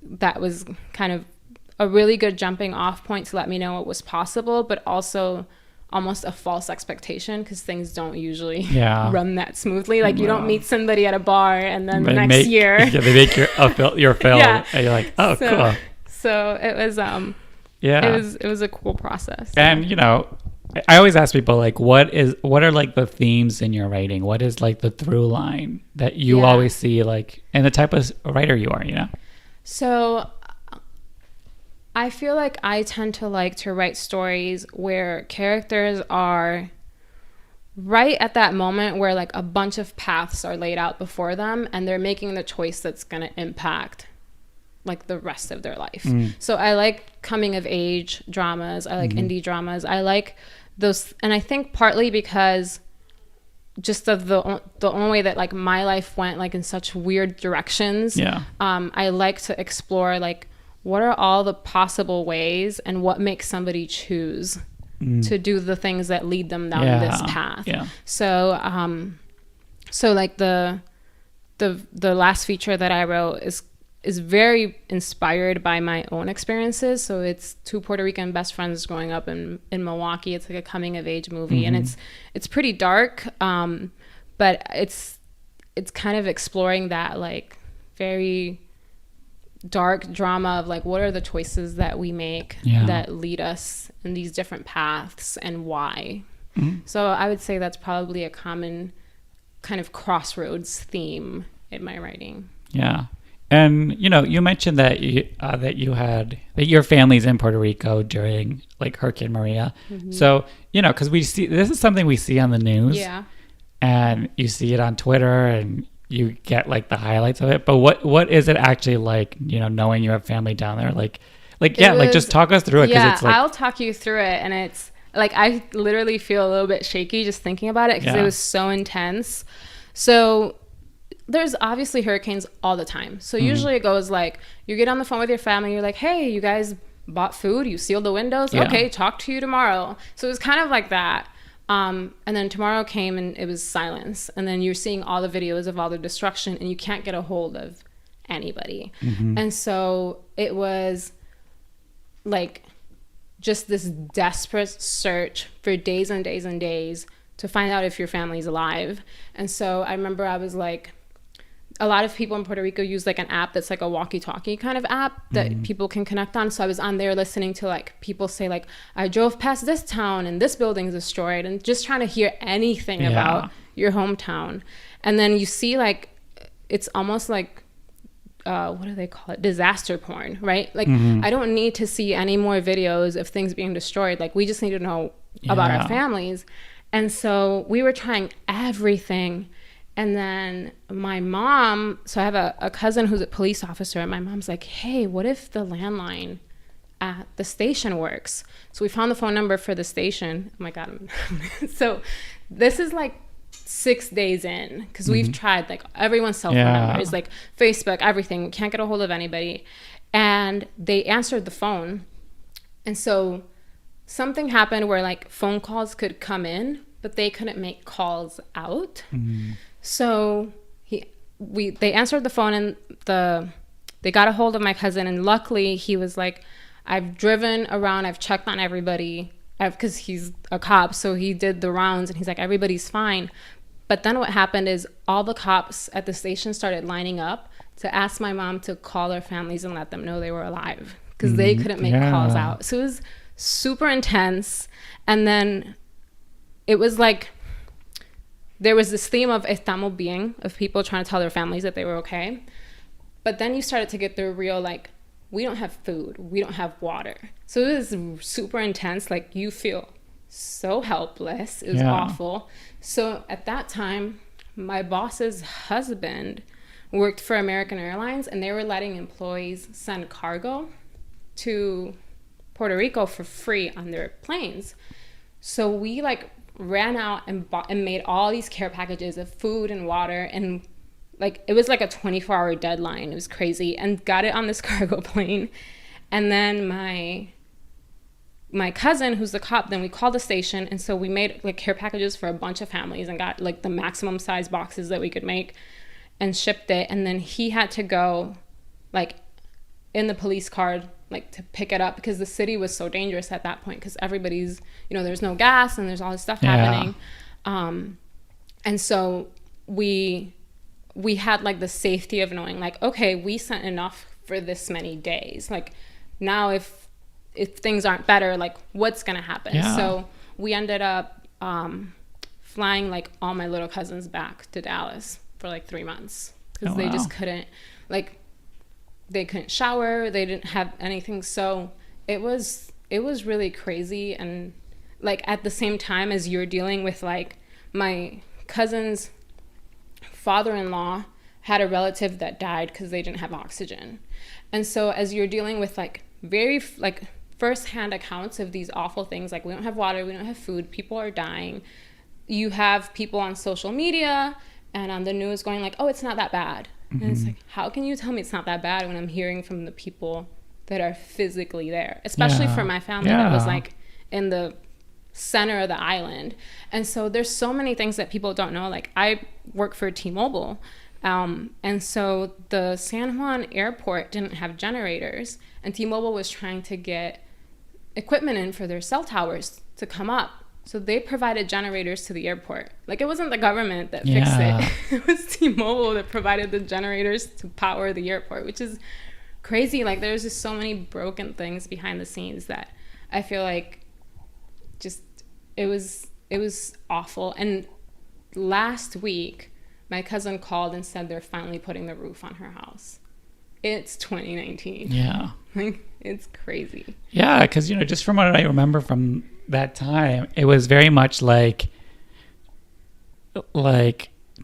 that was kind of a really good jumping off point to let me know what was possible, but also almost a false expectation, because things don't usually run that smoothly. Like you don't meet somebody at a bar and then the next year they make your film and you're like, oh, cool. So it was it was a cool process. And you know, I always ask people like, what are like the themes in your writing? What is like the through line that you always see, like, and the type of writer you are, you know? So I feel like I tend to like to write stories where characters are right at that moment where like a bunch of paths are laid out before them and they're making the choice that's going to impact like the rest of their life. So I like coming of age dramas. I like indie dramas. I like those. And I think partly because just of the only way that like my life went like in such weird directions. I like to explore like, what are all the possible ways and what makes somebody choose to do the things that lead them down this path. So so like the last feature that I wrote is very inspired by my own experiences. So it's two Puerto Rican best friends growing up in Milwaukee. It's like a coming of age movie, and it's pretty dark, but it's kind of exploring that like very dark drama of like, what are the choices that we make that lead us in these different paths and why. So I would say that's probably a common kind of crossroads theme in my writing. And you know, you mentioned that your family's in Puerto Rico during like Hurricane Maria. So you know, because we see this is something we see on the news, and you see it on Twitter and you get like the highlights of it, but what is it actually like, you know, knowing you have family down there? Like just talk us through it. It's like, I'll talk you through it. And it's like, I literally feel a little bit shaky just thinking about it, because it was so intense. So there's obviously hurricanes all the time. So usually it goes like, you get on the phone with your family, you're like, hey, you guys bought food, you sealed the windows. Okay, talk to you tomorrow. So it was kind of like that. And then tomorrow came and it was silence. And then you're seeing all the videos of all the destruction and you can't get a hold of anybody. And so it was like just this desperate search for days and days and days to find out if your family's alive. And so I remember I was like, a lot of people in Puerto Rico use like an app that's like a walkie-talkie kind of app that people can connect on. So I was on there listening to like people say like, I drove past this town and this building's destroyed, and just trying to hear anything about your hometown. And then you see like, it's almost like, what do they call it? Disaster porn, right? Like I don't need to see any more videos of things being destroyed. Like we just need to know about our families. And so we were trying everything. And then my mom, so I have a cousin who's a police officer, and my mom's like, hey, what if the landline at the station works? So we found the phone number for the station. Oh my God. So this is like 6 days in, because we've tried like everyone's cell phone numbers, like Facebook, everything. We can't get a hold of anybody. And they answered the phone. And so something happened where like phone calls could come in, but they couldn't make calls out. So they answered the phone, and they got a hold of my cousin, and luckily he was like, I've driven around, I've checked on everybody, because he's a cop, so he did the rounds, and he's like, everybody's fine. But then what happened is all the cops at the station started lining up to ask my mom to call their families and let them know they were alive, because they couldn't make calls out. So it was super intense. And then it was like, there was this theme of estamos bien, of people trying to tell their families that they were okay. But then you started to get the real like we don't have food, we don't have water. So it was super intense. Like, you feel so helpless. It was awful. So at that time, my boss's husband worked for American Airlines, and they were letting employees send cargo to Puerto Rico for free on their planes. So we like ran out and bought and made all these care packages of food and water, and like it was like a 24-hour deadline. It was crazy, and got it on this cargo plane. And then my cousin, who's the cop, then we called the station, and so we made like care packages for a bunch of families and got like the maximum size boxes that we could make and shipped it. And then he had to go like in the police car like to pick it up, because the city was so dangerous at that point, because everybody's, you know, there's no gas and there's all this stuff happening. And so we had like the safety of knowing like, okay, we sent enough for this many days. Like, now if things aren't better, like what's gonna happen? So we ended up flying like all my little cousins back to Dallas for like 3 months, because they just couldn't, like, they couldn't shower, they didn't have anything. So it was really crazy. And like at the same time as you're dealing with, like, my cousin's father-in-law had a relative that died because they didn't have oxygen. And so as you're dealing with like very like first-hand accounts of these awful things, like we don't have water, we don't have food, people are dying, you have people on social media and on the news going like, oh, it's not that bad. And it's like, how can you tell me it's not that bad when I'm hearing from the people that are physically there, especially for my family that was like in the center of the island. And so there's so many things that people don't know. Like, I work for T-Mobile, and so the San Juan airport didn't have generators, and T-Mobile was trying to get equipment in for their cell towers to come up. So they provided generators to the airport. Like, it wasn't the government that fixed it. It was T-Mobile that provided the generators to power the airport, which is crazy. Like, there's just so many broken things behind the scenes that I feel like just, it was awful. And last week, my cousin called and said they're finally putting the roof on her house. It's 2019. Yeah. Like, it's crazy. Yeah, because, you know, just from what I remember from that time, it was very much like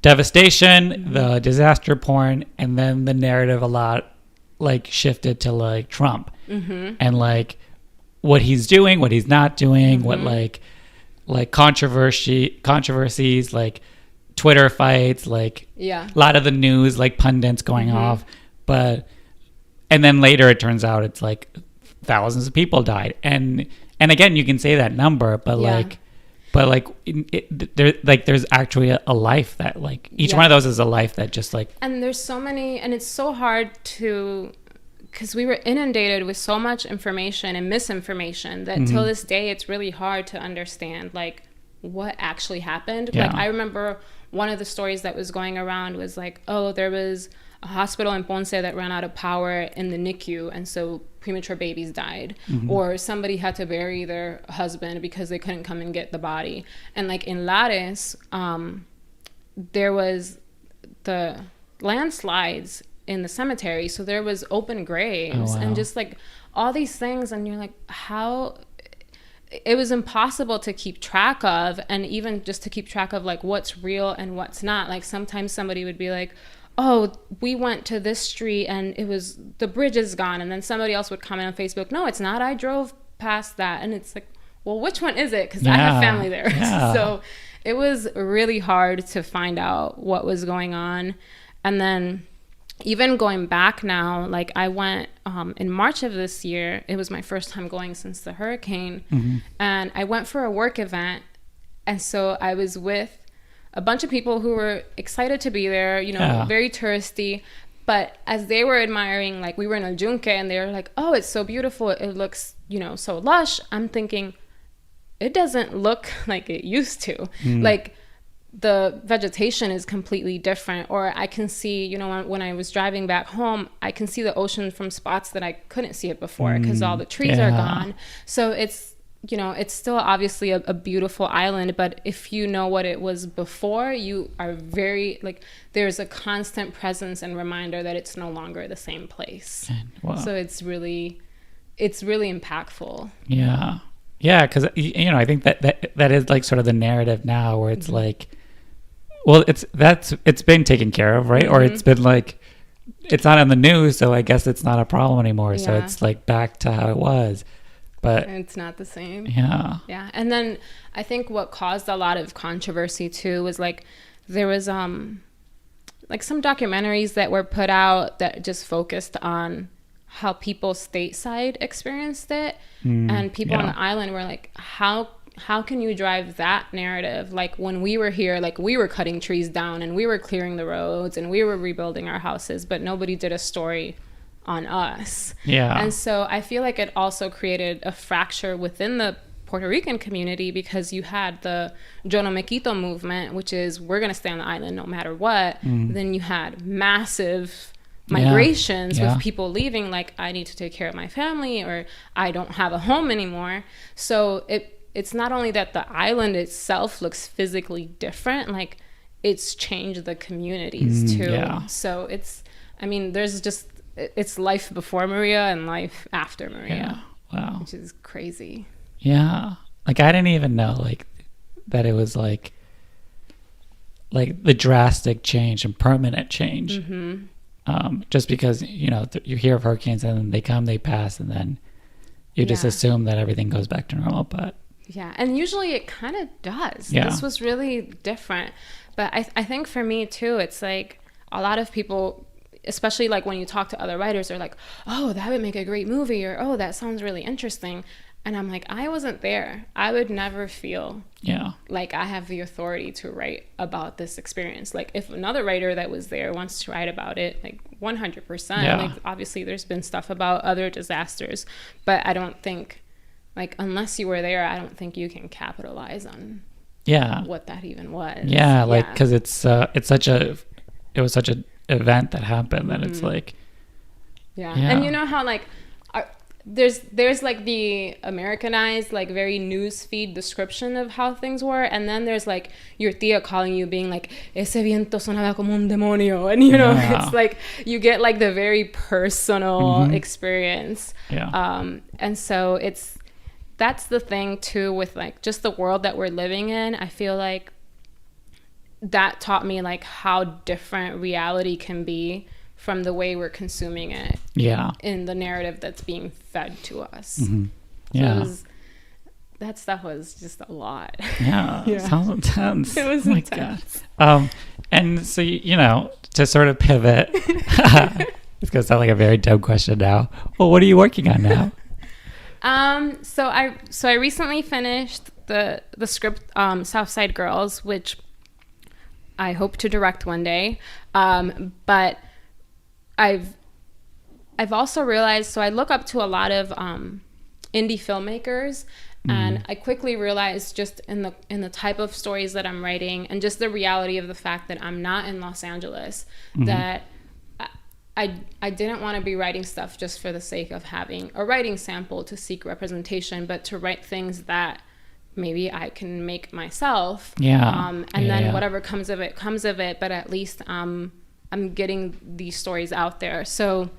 devastation, the disaster porn, and then the narrative a lot like shifted to like Trump and like what he's doing, what he's not doing, what like controversies, like Twitter fights, like a lot of the news, like pundits going off. And then later it turns out it's like thousands of people died, and again, you can say that number, but there's actually a life that, like, each one of those is a life that just like. And there's so many, and it's so hard to, because we were inundated with so much information and misinformation that till this day, it's really hard to understand like what actually happened. Yeah. Like, I remember one of the stories that was going around was like, oh, there was a hospital in Ponce that ran out of power in the NICU, and so premature babies died, or somebody had to bury their husband because they couldn't come and get the body. And like in Lares, there was the landslides in the cemetery, so there was open graves and just like all these things, and you're like, how? It was impossible to keep track of, and even just to keep track of like what's real and what's not. Like, sometimes somebody would be like, oh, we went to this street and it was, the bridge is gone. And then somebody else would comment on Facebook, no, it's not, I drove past that. And it's like, well, which one is it? Because I have family there. So it was really hard to find out what was going on. And then even going back now, like I went in March of this year, it was my first time going since the hurricane. And I went for a work event. And so I was with a bunch of people who were excited to be there, you know, very touristy. But as they were admiring, like, we were in El Yunque and they were like, oh, it's so beautiful, it looks, you know, so lush. I'm thinking, it doesn't look like it used to. Like, the vegetation is completely different. Or I can see, you know, when I was driving back home, I can see the ocean from spots that I couldn't see it before because all the trees are gone. So you know, it's still obviously a beautiful island, but if you know what it was before, you are very, like, there's a constant presence and reminder that it's no longer the same place. Wow. So it's really impactful. Yeah. Yeah, because, you know, I think that is like sort of the narrative now, where it's like, well, it's been taken care of, right? Or it's been like, it's not on the news, so I guess it's not a problem anymore. So it's like back to how it was. But it's not the same. Yeah. Yeah. And then I think what caused a lot of controversy too was like, there was like some documentaries that were put out that just focused on how people stateside experienced it. And people on the island were like, how can you drive that narrative? Like, when we were here, like, we were cutting trees down and we were clearing the roads and we were rebuilding our houses, but nobody did a story on us. Yeah. And so I feel like it also created a fracture within the Puerto Rican community, because you had the Yo No Me Quito movement, which is, we're going to stay on the island no matter what. Then you had massive migrations with people leaving, like, I need to take care of my family, or I don't have a home anymore. So it's not only that the island itself looks physically different, like, it's changed the communities too. Yeah. So there's just, it's life before Maria and life after Maria. Yeah. Wow. Which is crazy. Yeah. Like, I didn't even know, like, that it was like the drastic change and permanent change. Just because, you know, you hear of hurricanes and then they come, they pass, and then you just assume that everything goes back to normal. But yeah, and usually it kind of does. Yeah. This was really different. But I think for me too, it's like a lot of people, especially like when you talk to other writers, they're like, oh, that would make a great movie, or oh, that sounds really interesting. And I'm like, I wasn't there. I would never feel like I have the authority to write about this experience. Like, if another writer that was there wants to write about it, like 100%. Like, obviously there's been stuff about other disasters, but I don't think, like, unless you were there, I don't think you can capitalize on what that even was. Yeah, like, because it was such an event that happened that it's like, and you know how, like, there's like the Americanized, like, very news feed description of how things were, and then there's like your tia calling you, being like, ese viento sonaba como un demonio, and you know, it's like you get like the very personal experience. And so that's the thing too with like just the world that we're living in. I feel like that taught me like how different reality can be from the way we're consuming it in the narrative that's being fed to us. That stuff was just a lot. Sounds intense. It was intense. God. And so, you know, to sort of pivot, it's gonna sound like a very dumb question now, well, what are you working on now? So I recently finished the script, Southside Girls, which I hope to direct one day. But I've also realized, so I look up to a lot of indie filmmakers, and I quickly realized, just in the type of stories that I'm writing, and just the reality of the fact that I'm not in Los Angeles, that I didn't want to be writing stuff just for the sake of having a writing sample to seek representation, but to write things that maybe I can make myself. Then whatever comes of it, but at least I'm getting these stories out there. So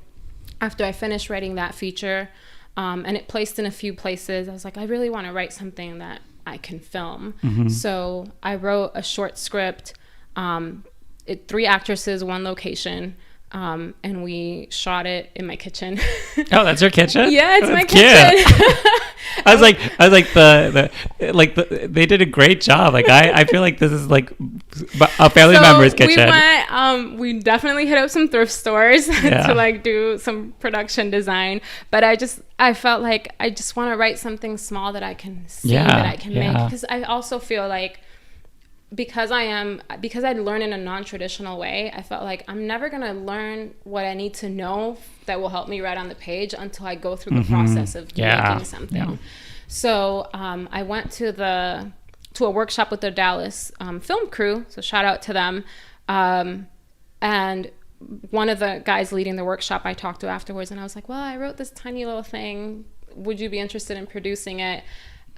after I finished writing that feature, and it placed in a few places, I was like, I really want to write something that I can film. So I wrote a short script, 3 actresses, 1 location, and we shot it in my kitchen. Oh, that's your kitchen? Yeah, it's my kitchen. I was like, they did a great job. Like, I feel like this is like a family member's kitchen. We definitely hit up some thrift stores to like do some production design. But I felt like I just want to write something small that I can see, that I can make. Because I also feel like, because I learn in a non-traditional way, I felt like I'm never going to learn what I need to know that will help me write on the page until I go through the process of making something. So I went to a workshop with the Dallas film crew, so shout out to them. And one of the guys leading the workshop I talked to afterwards, and I was like, well, I wrote this tiny little thing. Would you be interested in producing it?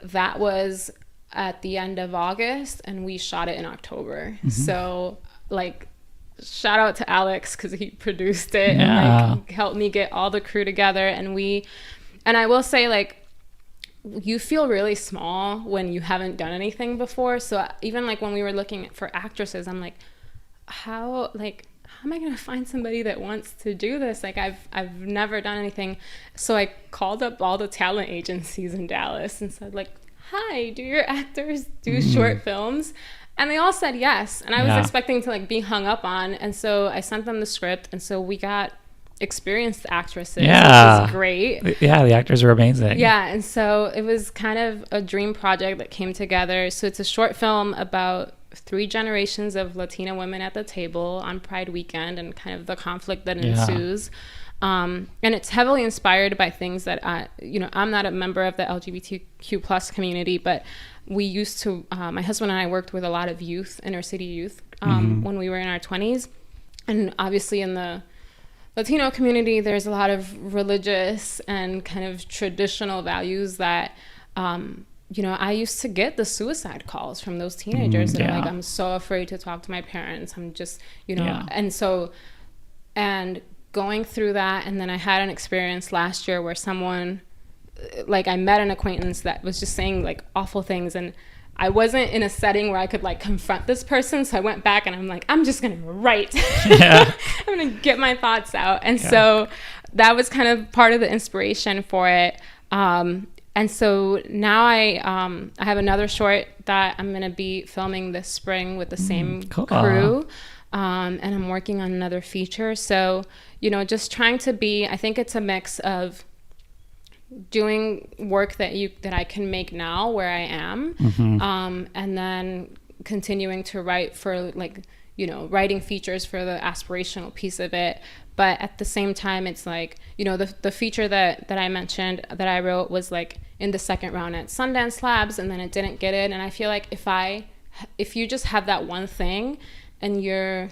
that was at the end of August, and we shot it in October. So like, shout out to Alex, because he produced it and like helped me get all the crew together. And I will say, like, you feel really small when you haven't done anything before. So even like when we were looking for actresses, I'm like, how am I gonna find somebody that wants to do this? Like, I've never done anything. So I called up all the talent agencies in Dallas and said, like, hi, do your actors do short films? And they all said yes. And I was expecting to like be hung up on. And so I sent them the script, and so we got experienced actresses, which was great. Yeah, the actors were amazing. Yeah, and so it was kind of a dream project that came together. So it's a short film about 3 generations of Latina women at the table on Pride weekend, and kind of the conflict that ensues. And it's heavily inspired by things that I'm not a member of the LGBTQ plus community, but we used to, my husband and I worked with a lot of youth, inner city youth, when we were in our 20s. And obviously in the Latino community, there's a lot of religious and kind of traditional values that, I used to get the suicide calls from those teenagers that are like, I'm so afraid to talk to my parents. I'm just, and going through that. And then I had an experience last year where someone, like, I met an acquaintance that was just saying like awful things, and I wasn't in a setting where I could like confront this person. So I went back and I'm like, I'm just going to write. I'm going to get my thoughts out. And so that was kind of part of the inspiration for it. And so now I have another short that I'm going to be filming this spring with the same crew. And I'm working on another feature. So, just trying to be, I think it's a mix of doing work that I can make now where I am, and then continuing to write for like, writing features for the aspirational piece of it. But at the same time, it's like, the feature that I mentioned that I wrote was like in the second round at Sundance Labs, and then it didn't get it. And I feel like if you just have that one thing and you're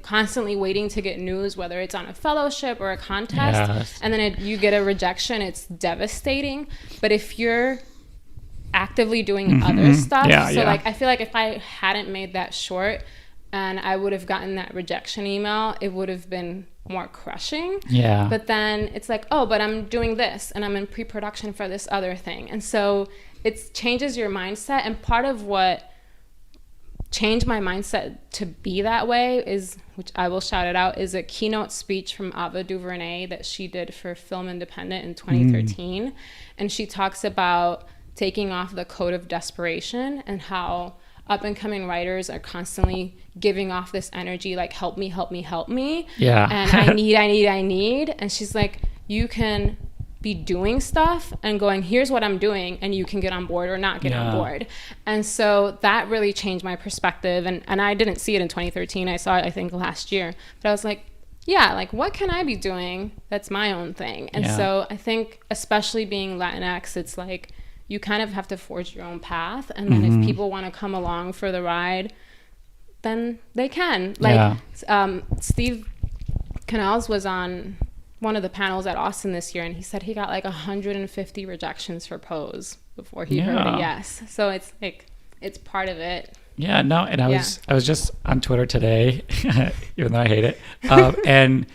constantly waiting to get news, whether it's on a fellowship or a contest, and then you get a rejection, it's devastating. But if you're actively doing other stuff, like, I feel like if I hadn't made that short and I would have gotten that rejection email, it would have been more crushing. But then it's like, oh, but I'm doing this and I'm in pre-production for this other thing. And so it changes your mindset. And part of what changed my mindset to be that way is, which I will shout it out, is a keynote speech from Ava DuVernay that she did for Film Independent in 2013. And she talks about taking off the code of desperation and how up and coming writers are constantly giving off this energy like, help me, help me, help me. And I need. And she's like, you can be doing stuff and going, here's what I'm doing, and you can get on board or not get on board. And so that really changed my perspective. And I didn't see it in 2013. I saw it, I think, last year. But I was like, like, what can I be doing that's my own thing? And so I think, especially being Latinx, it's like you kind of have to forge your own path. And then if people want to come along for the ride, then they can. Like, Steve Canals was on one of the panels at Austin this year, and he said he got like 150 rejections for Pose before he heard a yes. So it's like, it's part of it. And I was just on Twitter today, even though I hate it, and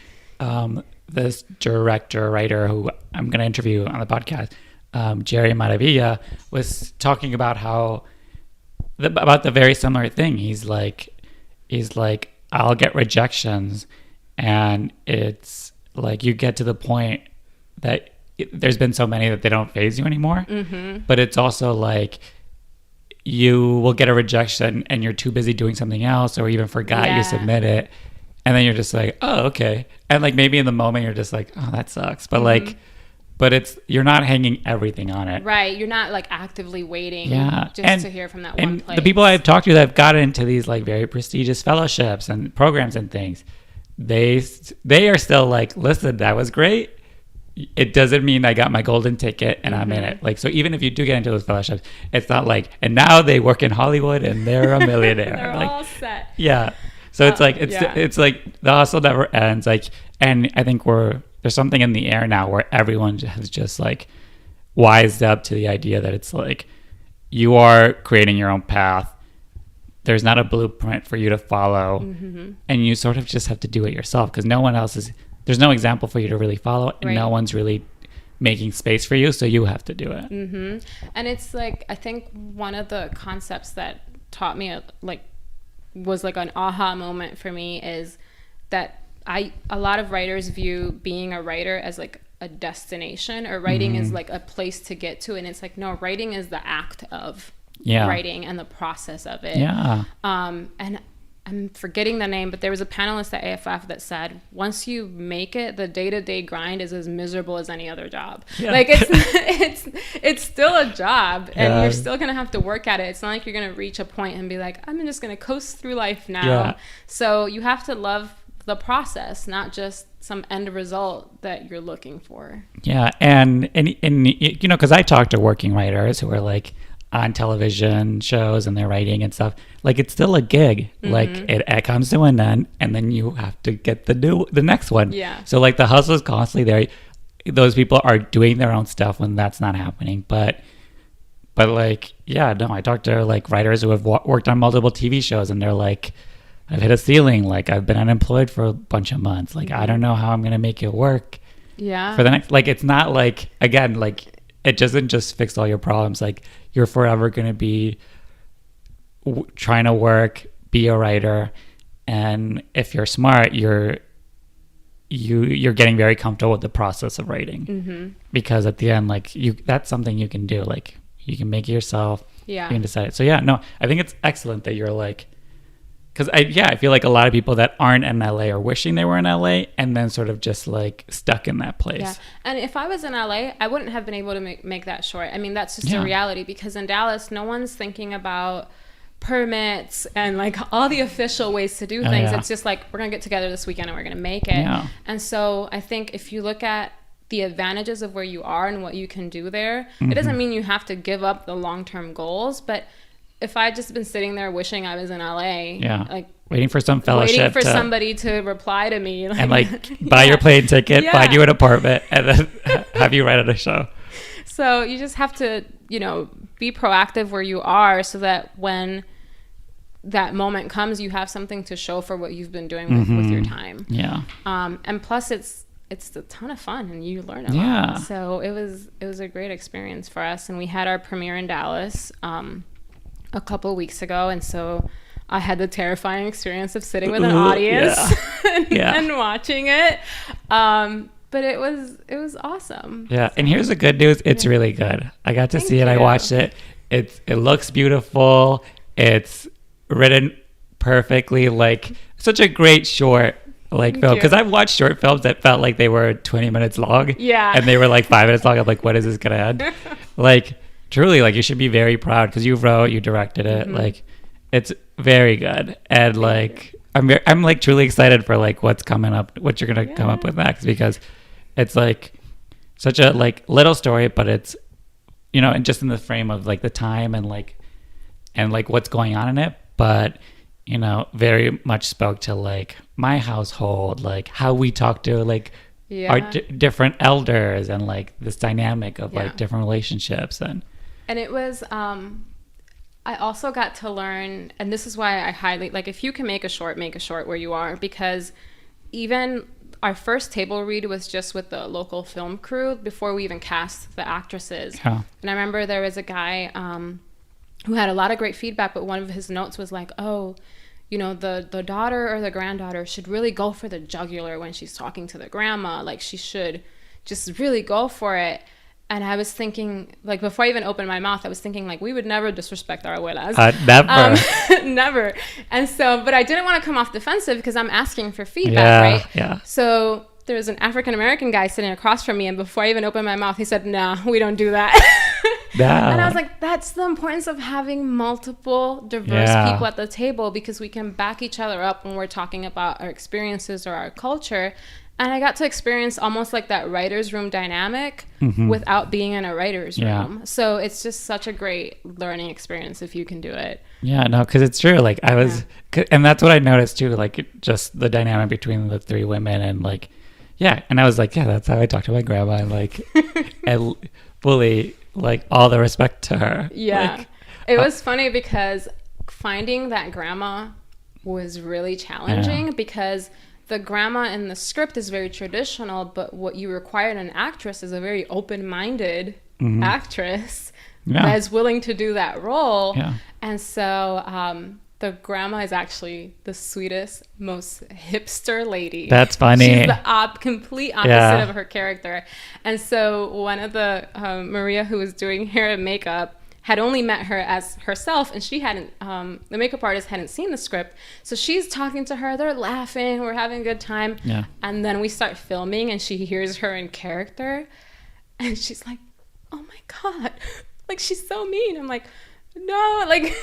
this writer who I'm going to interview on the podcast, Jerry Maravilla, was talking about about the very similar thing. He's like, I'll get rejections, and it's like you get to the point that there's been so many that they don't faze you anymore. But it's also like you will get a rejection and you're too busy doing something else, or even forgot you submit it, and then you're just like, oh, okay. And like maybe in the moment you're just like, oh, that sucks. But like, but you're not hanging everything on it. Right. You're not like actively waiting to hear from that one place. The people I've talked to that have gotten into these like very prestigious fellowships and programs and things, they are still like, listen, that was great. It doesn't mean I got my golden ticket and I'm in it. Like, so even if you do get into those fellowships, it's not like, and now they work in Hollywood and they're a millionaire. They're like, all set. So it's like, it's like the hustle never ends. Like, and I think there's something in the air now where everyone has just like, wised up to the idea that it's like you are creating your own path. There's not a blueprint for you to follow, and you sort of just have to do it yourself because no one else is. There's no example for you to really follow, and no one's really making space for you, so you have to do it. And it's like, I think one of the concepts that taught me was like an aha moment for me is that a lot of writers view being a writer as like a destination, or writing is like a place to get to, and it's like, no, writing is the act of writing and the process of it. And I'm forgetting the name, but there was a panelist at AFF that said, once you make it, the day-to-day grind is as miserable as any other job. Like it's still a job, and you're still gonna have to work at it. It's not like you're gonna reach a point and be like, I'm just gonna coast through life now. So you have to love the process, not just some end result that you're looking for. And you know, because I talk to working writers who are like on television shows and they're writing and stuff, like it's still a gig. Like it comes to an end, and then you have to get the next one. So like the hustle is constantly there. Those people are doing their own stuff when that's not happening, but like I talk to like writers who have worked on multiple TV shows, and they're like, I've hit a ceiling, like I've been unemployed for a bunch of months, like I don't know how I'm gonna make it work for the next, like it's not like, again, like it doesn't just fix all your problems. Like you're forever going to be trying to work, be a writer. And if you're smart, you're getting very comfortable with the process of writing, because at the end, like that's something you can do. Like you can make it yourself. You can decide it. So I think it's excellent that you're like, because I feel like a lot of people that aren't in LA are wishing they were in LA and then sort of just like stuck in that place. And if I was in LA, I wouldn't have been able to make that short. I mean, that's just a reality, because in Dallas, no one's thinking about permits and like all the official ways to do things. It's just like, we're gonna get together this weekend and we're gonna make it. And so I think if you look at the advantages of where you are and what you can do there, it doesn't mean you have to give up the long-term goals, but if I just been sitting there wishing I was in LA, like waiting for some fellowship, waiting for somebody to reply to me, and like buy your plane ticket, find you an apartment, and then have you write at a show. So you just have to, be proactive where you are, so that when that moment comes, you have something to show for what you've been doing with your time. And plus it's a ton of fun, and you learn a lot. So it was a great experience for us, and we had our premiere in Dallas a couple weeks ago, and so I had the terrifying experience of sitting with an audience and watching it, but it was awesome. And here's the good news: it's really good. I got to see it. I watched it. It looks beautiful. It's written perfectly. Like such a great short film, because I've watched short films that felt like they were 20 minutes long, and they were like 5 minutes long. I'm like, what is this gonna end? Like truly, like you should be very proud, because you directed it. Like it's very good, and like I'm like truly excited for like what's coming up, what you're gonna come up with next, because it's like such a like little story, but it's and just in the frame of like the time and like what's going on in it, but very much spoke to like my household, like how we talk to like our different elders, and like this dynamic of like different relationships. And it was I also got to learn, and this is why I highly like, if you can make a short where you are, because even our first table read was just with the local film crew before we even cast the actresses. And I remember there was a guy who had a lot of great feedback, but one of his notes was like, the daughter or the granddaughter should really go for the jugular when she's talking to the grandma. Like she should just really go for it. And I was thinking, like, before I even opened my mouth, I was thinking, like, we would never disrespect our abuelas. Never. Never. And so, but I didn't want to come off defensive, because I'm asking for feedback, right? So there was an African-American guy sitting across from me, and before I even opened my mouth, he said, no, we don't do that. And I was like, that's the importance of having multiple diverse people at the table, because we can back each other up when we're talking about our experiences or our culture. And I got to experience almost like that writer's room dynamic without being in a writer's room. So it's just such a great learning experience if you can do it. Because it's true. Like I was, and that's what I noticed too, like just the dynamic between the three women, and like, and I was like, that's how I talk to my grandma. And like, fully like all the respect to her. Yeah. Like, it was funny because finding that grandma was really challenging because the grandma in the script is very traditional, but what you require in an actress is a very open-minded actress that is willing to do that role. Yeah. And so the grandma is actually the sweetest, most hipster lady. That's funny. She's the complete opposite of her character. And so one of the, Maria, who was doing hair and makeup, had only met her as herself, and she hadn't, the makeup artist hadn't seen the script. So she's talking to her, they're laughing, we're having a good time. Yeah. And then we start filming and she hears her in character and she's like, oh my God, like she's so mean. I'm like, no, like,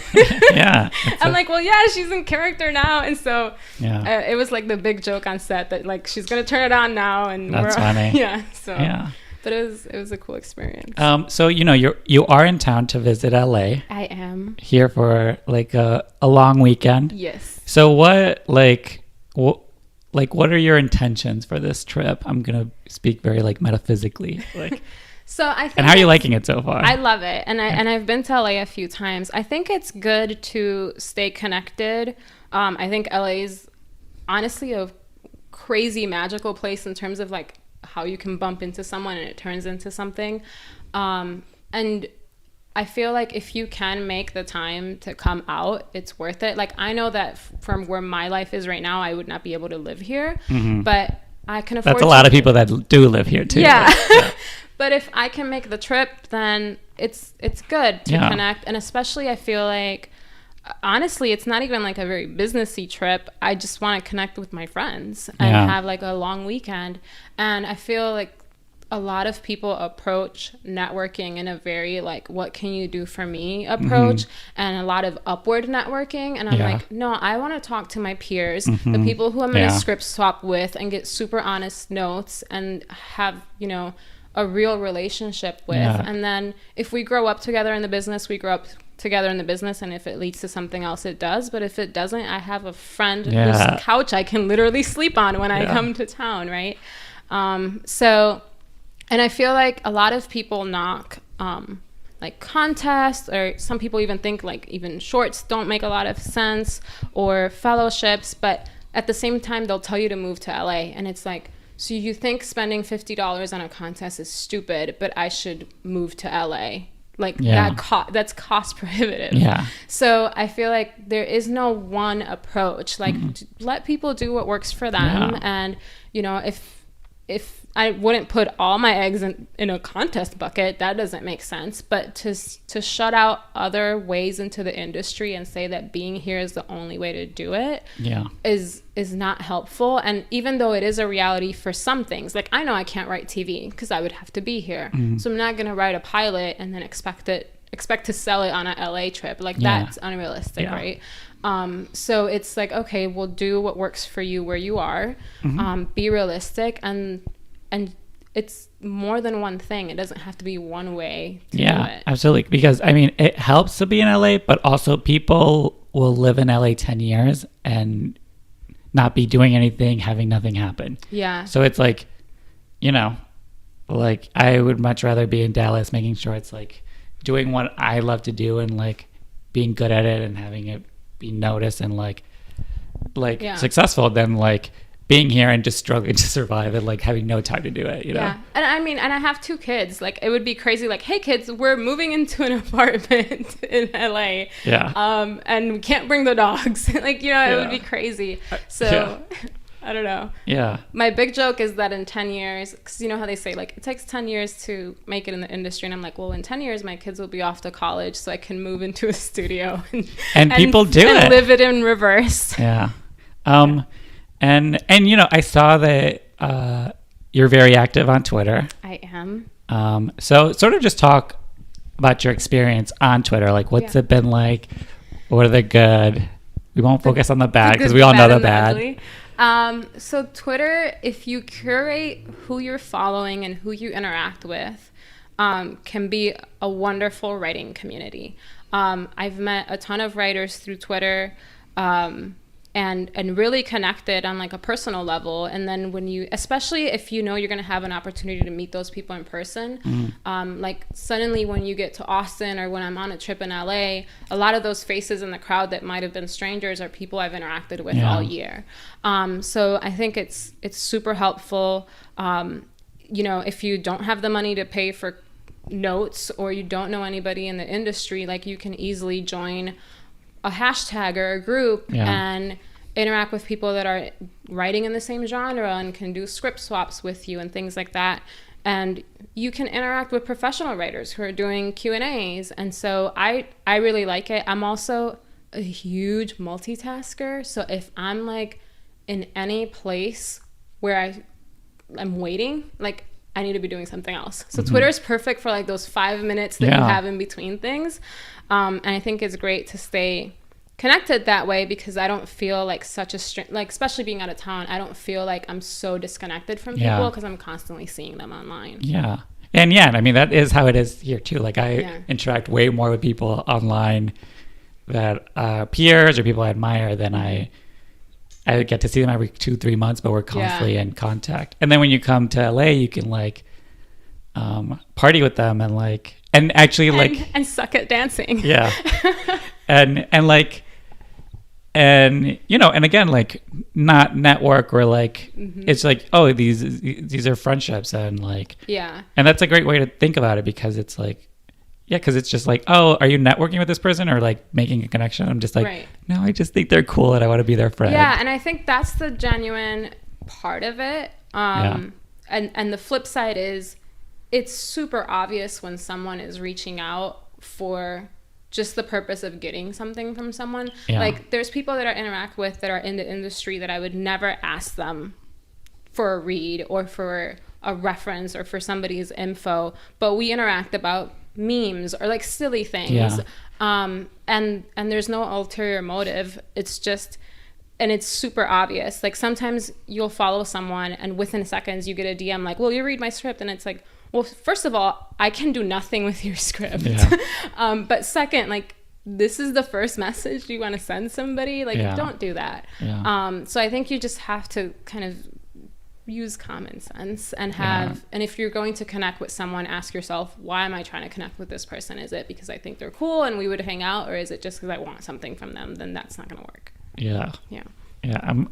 yeah. I'm like, well, yeah, she's in character now. And so it was like the big joke on set that like, she's going to turn it on now. And that's funny. Yeah. So. Yeah. But it was a cool experience. So you are in town to visit LA. I am here for like a long weekend. Yes. So what are your intentions for this trip? I'm gonna speak very like metaphysically. Like, so I think. And how are you liking it so far? I love it, and I've been to LA a few times. I think it's good to stay connected. I think LA's honestly a crazy magical place in terms of like how you can bump into someone and it turns into something. And I feel like if you can make the time to come out, it's worth it. Like I know that from where my life is right now, I would not be able to live here, but I can afford. That's a lot of people that do live here too. Yeah. But if I can make the trip, then it's good to connect. And especially I feel like, honestly, it's not even like a very businessy trip. I just want to connect with my friends and have like a long weekend. And I feel like a lot of people approach networking in a very like, what can you do for me approach, and a lot of upward networking. And I'm like, no, I want to talk to my peers, the people who I'm in a script swap with, and get super honest notes and have, a real relationship with. And then if we grow up together in the business, we grow up together in the business, and if it leads to something else, it does. But if it doesn't, I have a friend whose couch I can literally sleep on when I come to town, right? And I feel like a lot of people knock like contests, or some people even think like even shorts don't make a lot of sense, or fellowships, but at the same time they'll tell you to move to LA, and it's like, so you think spending $50 on a contest is stupid, but I should move to LA. Like that's cost prohibitive. Yeah. So I feel like there is no one approach. Like let people do what works for them. And if I wouldn't put all my eggs in a contest bucket, that doesn't make sense. But to shut out other ways into the industry and say that being here is the only way to do it is not helpful. And even though it is a reality for some things, like I know I can't write TV because I would have to be here. So I'm not going to write a pilot and then expect to sell it on a LA trip. Like that's unrealistic, right? So it's like, okay, we'll do what works for you where you are, be realistic, and it's more than one thing. It doesn't have to be one way to do it. Absolutely. Because I mean, it helps to be in LA, but also people will live in LA 10 years and not be doing anything, having nothing happen. Yeah. So it's like, like I would much rather be in Dallas, making sure it's like doing what I love to do and like being good at it and having it be noticed and like successful than like being here and just struggling to survive and like having no time to do it, Yeah. And I mean, and I have 2 kids. Like it would be crazy. Like, hey kids, we're moving into an apartment in LA. Yeah. And we can't bring the dogs. Like, it would be crazy. So I don't know. Yeah. My big joke is that in 10 years, because you know how they say like it takes 10 years to make it in the industry, and I'm like, well, in 10 years my kids will be off to college, so I can move into a studio and people do it, live it in reverse. Yeah. And I saw that you're very active on Twitter. I am. So sort of just talk about your experience on Twitter. Like, what's it been like? What are the good? We won't focus on the bad because we all know the bad. So Twitter, if you curate who you're following and who you interact with, can be a wonderful writing community. I've met a ton of writers through Twitter. and really connected on like a personal level. And then when you, especially if you know you're going to have an opportunity to meet those people in person, like suddenly when you get to Austin or when I'm on a trip in LA, a lot of those faces in the crowd that might have been strangers are people I've interacted with all year. So I think it's super helpful. You know, if you don't have the money to pay for notes or you don't know anybody in the industry, like you can easily join a hashtag or a group and interact with people that are writing in the same genre and can do script swaps with you and things like that. And you can interact with professional writers who are doing Q&As. And so I really like it. I'm also a huge multitasker. So if I'm like in any place where I'm waiting, like I need to be doing something else. So Twitter is perfect for like those 5 minutes that you have in between things. And I think it's great to stay connected that way because I don't feel like such a like, especially being out of town, I don't feel like I'm so disconnected from people because I'm constantly seeing them online. Yeah. And I mean, that is how it is here too. Like I interact way more with people online that peers or people I admire than I get to see them every 2-3 months, but we're constantly in contact. And then when you come to LA, you can like party with them and like, and actually like, and suck at dancing. Yeah. and like, and you know, and again, like not network or like, it's like, oh, these are friendships and like, and that's a great way to think about it because it's like, because it's just like, oh, are you networking with this person or like making a connection? I'm just like, no, I just think they're cool and I want to be their friend. Yeah, and I think that's the genuine part of it. And the flip side is it's super obvious when someone is reaching out for just the purpose of getting something from someone. Like there's people that I interact with that are in the industry that I would never ask them for a read or for a reference or for somebody's info, but we interact about memes or like silly things. And there's no ulterior motive. It's just, and it's super obvious. Like sometimes you'll follow someone and within seconds you get a DM like, will you read my script? And it's like, well, first of all, I can do nothing with your script. But second, like this is the first message you want to send somebody. Like don't do that. So I think you just have to kind of use common sense and have, and if you're going to connect with someone, ask yourself, why am I trying to connect with this person? Is it because I think they're cool and we would hang out, or is it just because I want something from them? Then that's not going to work.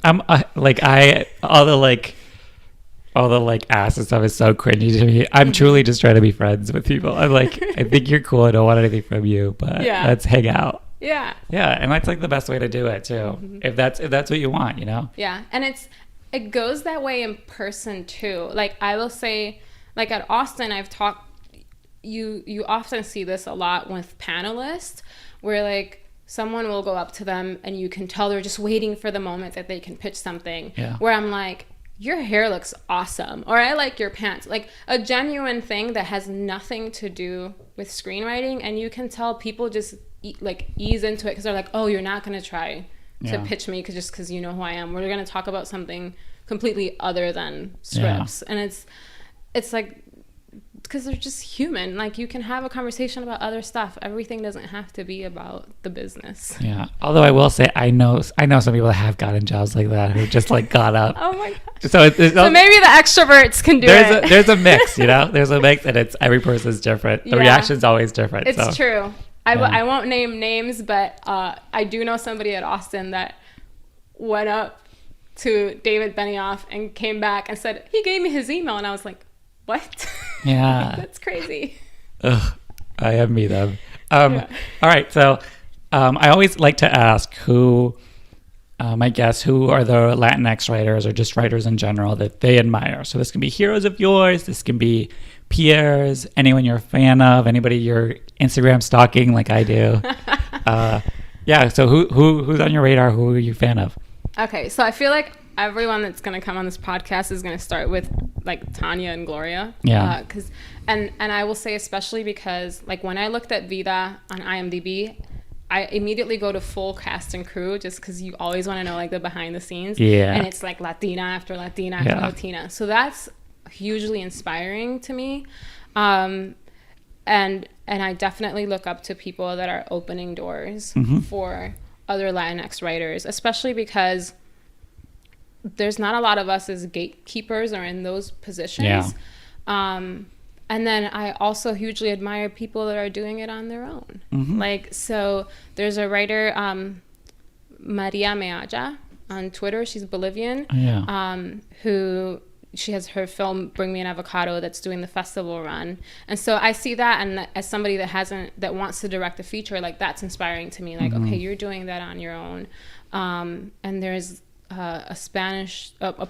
I'm like, all the like ass and stuff is so cringy to me. I'm truly just trying to be friends with people. I'm like, I think you're cool. I don't want anything from you, but let's hang out. And that's like the best way to do it too. If that's what you want, you know? And it goes that way in person too. Like I will say, like at Austin, I've talked, you often see this a lot with panelists where like someone will go up to them and you can tell they're just waiting for the moment that they can pitch something. Where I'm like, your hair looks awesome, or I like your pants. Like a genuine thing that has nothing to do with screenwriting, and you can tell people just ease into it because they're like, oh, you're not going to try to pitch me just because you know who I am. We're going to talk about something completely other than scripts. And it's like, because they're just human. Like you can have a conversation about other stuff. Everything doesn't have to be about the business. Although I will say, I know some people that have gotten jobs like that who just like got up. Oh my gosh. So maybe the extroverts can do it. There's a mix, you know? There's a mix, and it's every person's different. The reaction's always different. It's true. I won't name names, but I do know somebody at Austin that went up to David Benioff and came back and said, he gave me his email. And I was like, what? That's crazy. Ugh, I envy them. All right. So I always like to ask who are the LatinX writers or just writers in general that they admire. So this can be heroes of yours. This can be peers, anyone you're a fan of, anybody you're Instagram stalking like I do. So who's on your radar? Who are you a fan of? Okay, so I feel like everyone that's going to come on this podcast is going to start with like Tanya and Gloria. And I will say especially because like when I looked at Vida on IMDb, I immediately go to full cast and crew just because you always want to know like the behind the scenes. And it's like Latina after Latina after Latina. So that's hugely inspiring to me. And I definitely look up to people that are opening doors for other Latinx writers, especially because there's not a lot of us as gatekeepers or in those positions. Yeah. And then I also hugely admire people that are doing it on their own. Like, so there's a writer, Maria Meaja on Twitter. She's Bolivian. Who she has her film Bring Me an Avocado that's doing the festival run. And so I see that, and as somebody that wants to direct a feature, like, that's inspiring to me. Like, okay, you're doing that on your own. And there's a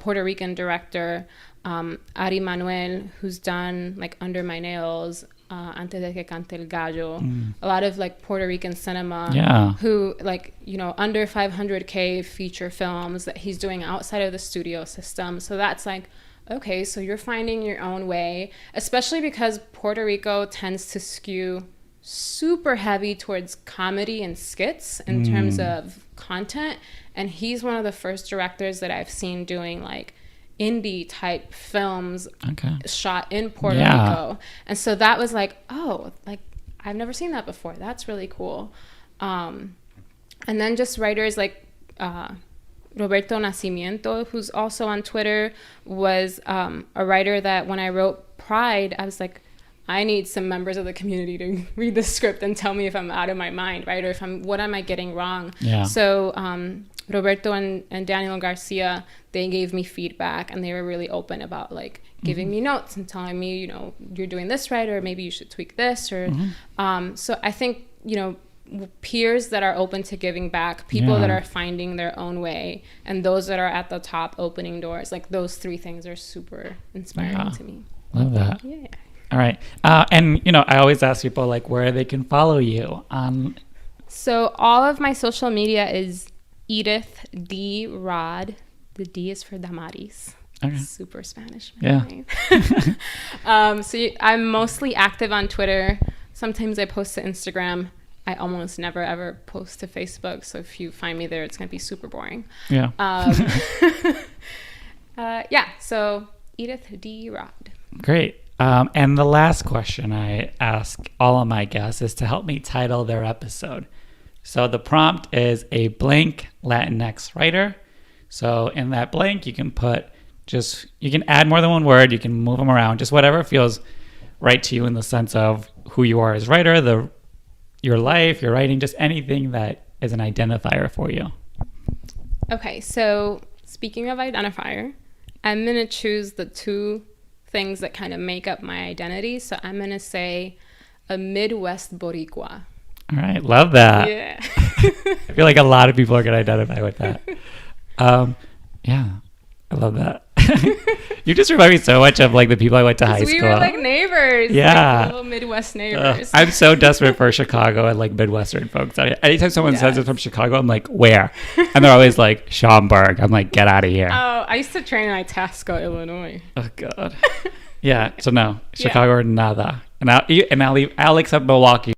Puerto Rican director, Ari Manuel, who's done like Under My Nails, Antes de que cante el gallo, a lot of like Puerto Rican cinema, who, like, you know, under 500K feature films that he's doing outside of the studio system. So that's like, okay, so you're finding your own way, especially because Puerto Rico tends to skew super heavy towards comedy and skits in terms of content. And he's one of the first directors that I've seen doing like indie type films shot in Puerto Rico. And so that was like, oh, like, I've never seen that before. That's really cool. And then just writers like Roberto Nacimiento, who's also on Twitter, was a writer that when I wrote Pride, I was like, I need some members of the community to read the script and tell me if I'm out of my mind, right? Or what am I getting wrong? So Roberto and Daniel Garcia, they gave me feedback, and they were really open about like giving me notes and telling me, you know, you're doing this right, or maybe you should tweak this, or so I think, you know, peers that are open to giving back, people that are finding their own way, and those that are at the top opening doors, like, those three things are super inspiring to me. Love that. All right. And, you know, I always ask people like where they can follow you on. So all of my social media is Edith D. Rod. The D is for Damaris. Okay. Super Spanish. I'm mostly active on Twitter. Sometimes I post to Instagram. I almost never ever post to Facebook. So if you find me there, it's going to be super boring. So Edith D. Rod. Great. And the last question I ask all of my guests is to help me title their episode. So the prompt is a blank Latinx writer. So in that blank, you can you can add more than one word. You can move them around, just whatever feels right to you in the sense of who you are as writer, your life, your writing, just anything that is an identifier for you. Okay, so speaking of identifier, I'm going to choose the two things that kind of make up my identity. So I'm going to say a Midwest Boricua. All right. Love that. Yeah. I feel like a lot of people are going to identify with that. I love that. You just remind me so much of like the people I went to high school. We were like neighbors. Yeah. Like little Midwest neighbors. I'm so desperate for Chicago and like Midwestern folks. Anytime someone says it's from Chicago, I'm like, where? And they're always like, Schaumburg. I'm like, get out of here. Oh, I used to train in Itasca, Illinois. Oh, God. Yeah. So no, Chicago or nada. And I'll accept Milwaukee.